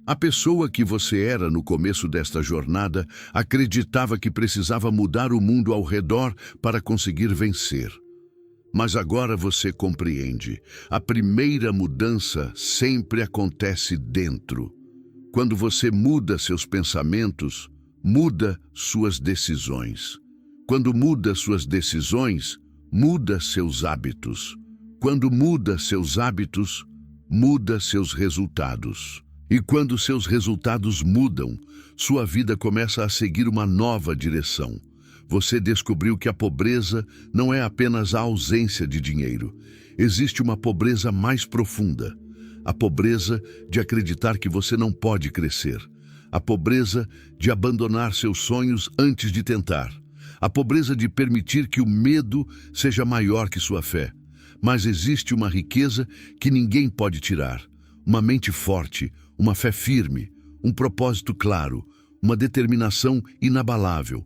A pessoa que você era no começo desta jornada acreditava que precisava mudar o mundo ao redor para conseguir vencer. Mas agora você compreende. A primeira mudança sempre acontece dentro. Quando você muda seus pensamentos, muda suas decisões. Quando muda suas decisões, muda seus hábitos. Quando muda seus hábitos, muda seus resultados. E quando seus resultados mudam, sua vida começa a seguir uma nova direção. Você descobriu que a pobreza não é apenas a ausência de dinheiro. Existe uma pobreza mais profunda. A pobreza de acreditar que você não pode crescer. A pobreza de abandonar seus sonhos antes de tentar. A pobreza de permitir que o medo seja maior que sua fé. Mas existe uma riqueza que ninguém pode tirar. Uma mente forte, uma fé firme, um propósito claro, uma determinação inabalável.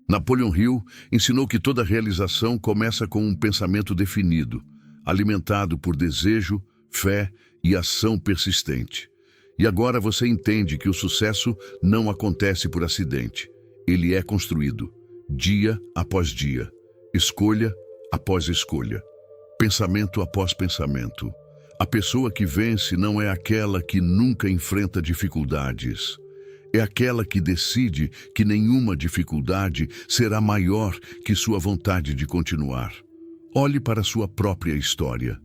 Napoleon Hill ensinou que toda realização começa com um pensamento definido, alimentado por desejo, fé e ação persistente. E agora você entende que o sucesso não acontece por acidente. Ele é construído, dia após dia, escolha após escolha, pensamento após pensamento. A pessoa que vence não é aquela que nunca enfrenta dificuldades. É aquela que decide que nenhuma dificuldade será maior que sua vontade de continuar. Olhe para sua própria história.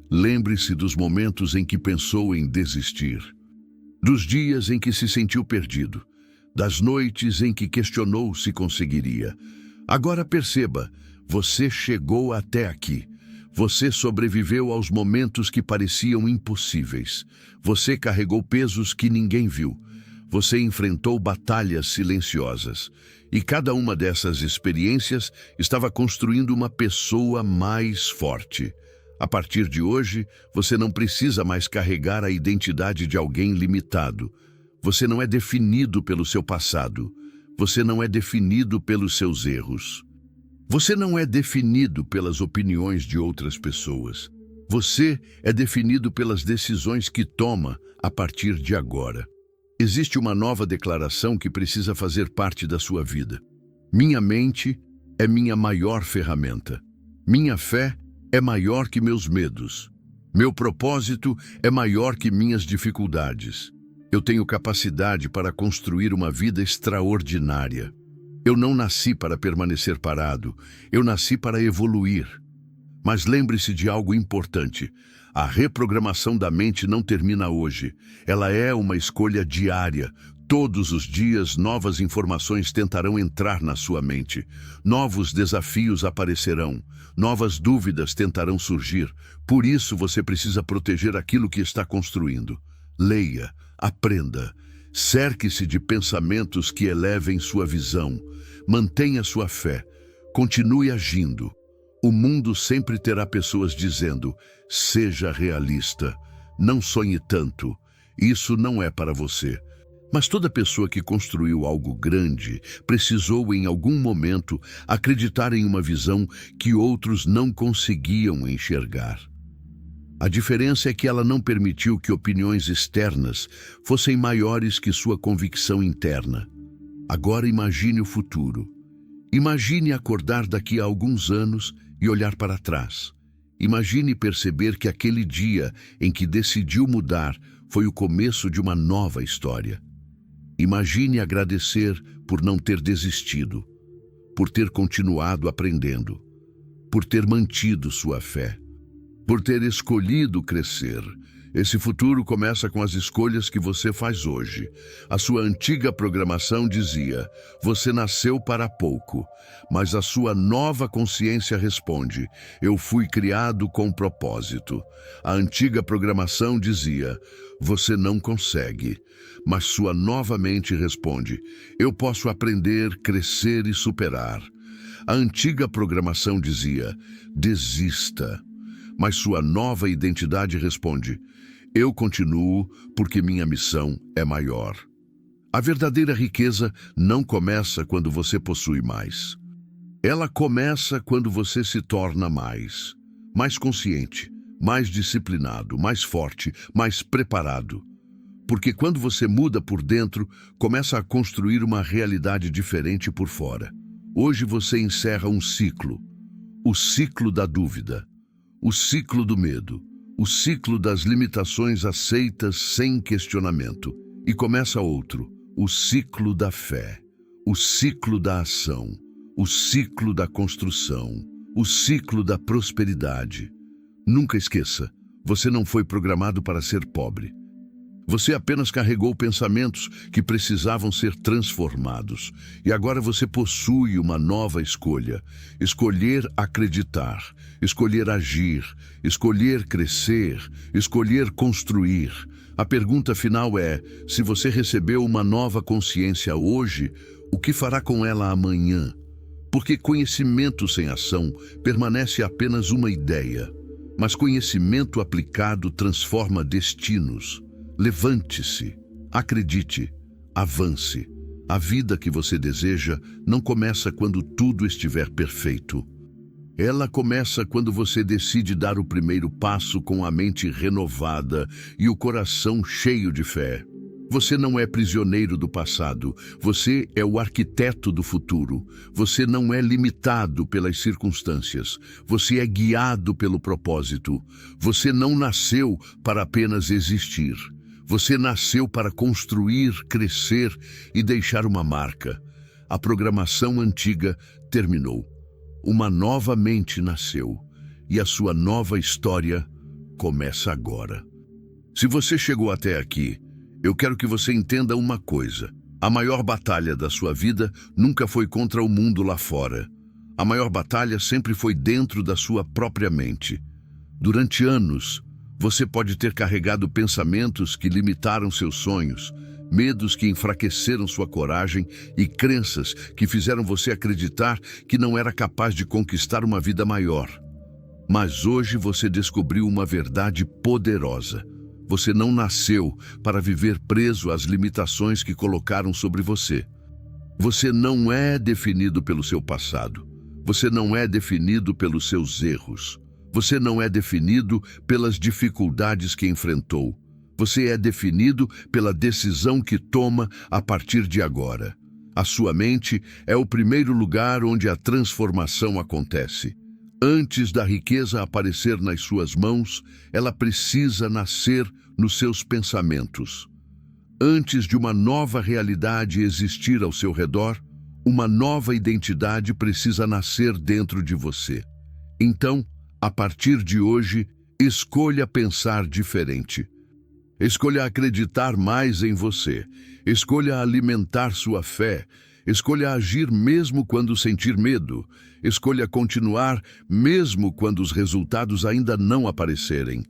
Lembre-se dos momentos em que pensou em desistir. Dos dias em que se sentiu perdido. Das noites em que questionou se conseguiria. Agora perceba, você chegou até aqui. Você sobreviveu aos momentos que pareciam impossíveis. Você carregou pesos que ninguém viu. Você enfrentou batalhas silenciosas. E cada uma dessas experiências estava construindo uma pessoa mais forte. A partir de hoje, você não precisa mais carregar a identidade de alguém limitado. Você não é definido pelo seu passado. Você não é definido pelos seus erros. Você não é definido pelas opiniões de outras pessoas. Você é definido pelas decisões que toma a partir de agora. Existe uma nova declaração que precisa fazer parte da sua vida. Minha mente é minha maior ferramenta. Minha fé é maior que meus medos. Meu propósito é maior que minhas dificuldades. Eu tenho capacidade para construir uma vida extraordinária. Eu não nasci para permanecer parado, eu nasci para evoluir. Mas lembre-se de algo importante. A reprogramação da mente não termina hoje. Ela é uma escolha diária. Todos os dias, novas informações tentarão entrar na sua mente. Novos desafios aparecerão. Novas dúvidas tentarão surgir. Por isso, você precisa proteger aquilo que está construindo. Leia, aprenda. Cerque-se de pensamentos que elevem sua visão. Mantenha sua fé. Continue agindo. O mundo sempre terá pessoas dizendo: seja realista, não sonhe tanto, isso não é para você. Mas toda pessoa que construiu algo grande precisou em algum momento acreditar em uma visão que outros não conseguiam enxergar. A diferença é que ela não permitiu que opiniões externas fossem maiores que sua convicção interna. Agora imagine o futuro. Imagine acordar daqui a alguns anos e olhar para trás. Imagine perceber que aquele dia em que decidiu mudar foi o começo de uma nova história. Imagine agradecer por não ter desistido, por ter continuado aprendendo, por ter mantido sua fé, por ter escolhido crescer. Esse futuro começa com as escolhas que você faz hoje. A sua antiga programação dizia: você nasceu para pouco, mas a sua nova consciência responde: eu fui criado com propósito. A antiga programação dizia: você não consegue, mas sua nova mente responde: eu posso aprender, crescer e superar. A antiga programação dizia: desista, mas sua nova identidade responde: eu continuo porque minha missão é maior. A verdadeira riqueza não começa quando você possui mais. Ela começa quando você se torna mais consciente, mais disciplinado, mais forte, mais preparado. Porque quando você muda por dentro, começa a construir uma realidade diferente por fora. Hoje você encerra um ciclo. O ciclo da dúvida, o ciclo do medo, o ciclo das limitações aceitas sem questionamento. E começa outro, o ciclo da fé, o ciclo da ação, o ciclo da construção, o ciclo da prosperidade. Nunca esqueça, você não foi programado para ser pobre. Você apenas carregou pensamentos que precisavam ser transformados. E agora você possui uma nova escolha. Escolher acreditar, escolher agir, escolher crescer, escolher construir. A pergunta final é, se você recebeu uma nova consciência hoje, o que fará com ela amanhã? Porque conhecimento sem ação permanece apenas uma ideia. Mas conhecimento aplicado transforma destinos. Levante-se, acredite, avance. A vida que você deseja não começa quando tudo estiver perfeito. Ela começa quando você decide dar o primeiro passo com a mente renovada e o coração cheio de fé. Você não é prisioneiro do passado, você é o arquiteto do futuro. Você não é limitado pelas circunstâncias, você é guiado pelo propósito. Você não nasceu para apenas existir. Você nasceu para construir, crescer e deixar uma marca. A programação antiga terminou. Uma nova mente nasceu e a sua nova história começa agora. Se você chegou até aqui, eu quero que você entenda uma coisa. A maior batalha da sua vida nunca foi contra o mundo lá fora. A maior batalha sempre foi dentro da sua própria mente. Durante anos, você pode ter carregado pensamentos que limitaram seus sonhos, medos que enfraqueceram sua coragem e crenças que fizeram você acreditar que não era capaz de conquistar uma vida maior. Mas hoje você descobriu uma verdade poderosa. Você não nasceu para viver preso às limitações que colocaram sobre você. Você não é definido pelo seu passado. Você não é definido pelos seus erros. Você não é definido pelas dificuldades que enfrentou. Você é definido pela decisão que toma a partir de agora. A sua mente é o primeiro lugar onde a transformação acontece. Antes da riqueza aparecer nas suas mãos, ela precisa nascer nos seus pensamentos. Antes de uma nova realidade existir ao seu redor, uma nova identidade precisa nascer dentro de você. Então, a partir de hoje, escolha pensar diferente. Escolha acreditar mais em você. Escolha alimentar sua fé. Escolha agir mesmo quando sentir medo. Escolha continuar mesmo quando os resultados ainda não aparecerem.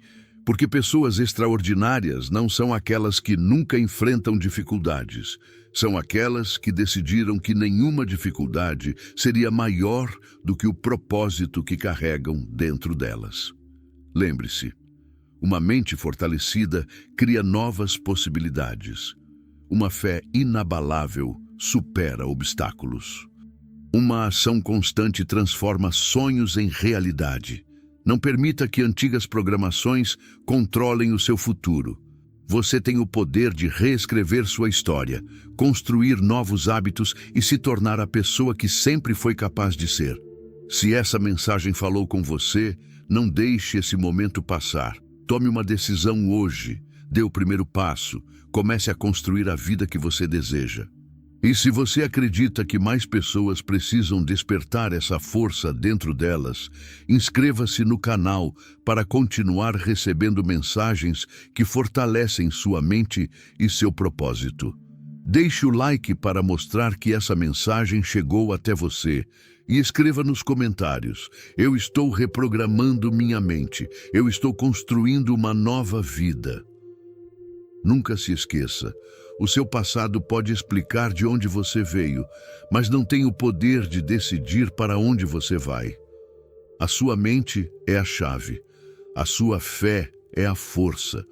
Porque pessoas extraordinárias não são aquelas que nunca enfrentam dificuldades. São aquelas que decidiram que nenhuma dificuldade seria maior do que o propósito que carregam dentro delas. Lembre-se, uma mente fortalecida cria novas possibilidades. Uma fé inabalável supera obstáculos. Uma ação constante transforma sonhos em realidade. Não permita que antigas programações controlem o seu futuro. Você tem o poder de reescrever sua história, construir novos hábitos e se tornar a pessoa que sempre foi capaz de ser. Se essa mensagem falou com você, não deixe esse momento passar. Tome uma decisão hoje, dê o primeiro passo, comece a construir a vida que você deseja. E se você acredita que mais pessoas precisam despertar essa força dentro delas, inscreva-se no canal para continuar recebendo mensagens que fortalecem sua mente e seu propósito. Deixe o like para mostrar que essa mensagem chegou até você e escreva nos comentários: eu estou reprogramando minha mente, eu estou construindo uma nova vida. Nunca se esqueça. O seu passado pode explicar de onde você veio, mas não tem o poder de decidir para onde você vai. A sua mente é a chave, a sua fé é a força,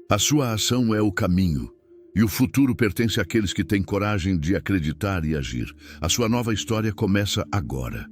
a sua ação é o caminho, e o futuro pertence àqueles que têm coragem de acreditar e agir. A sua nova história começa agora.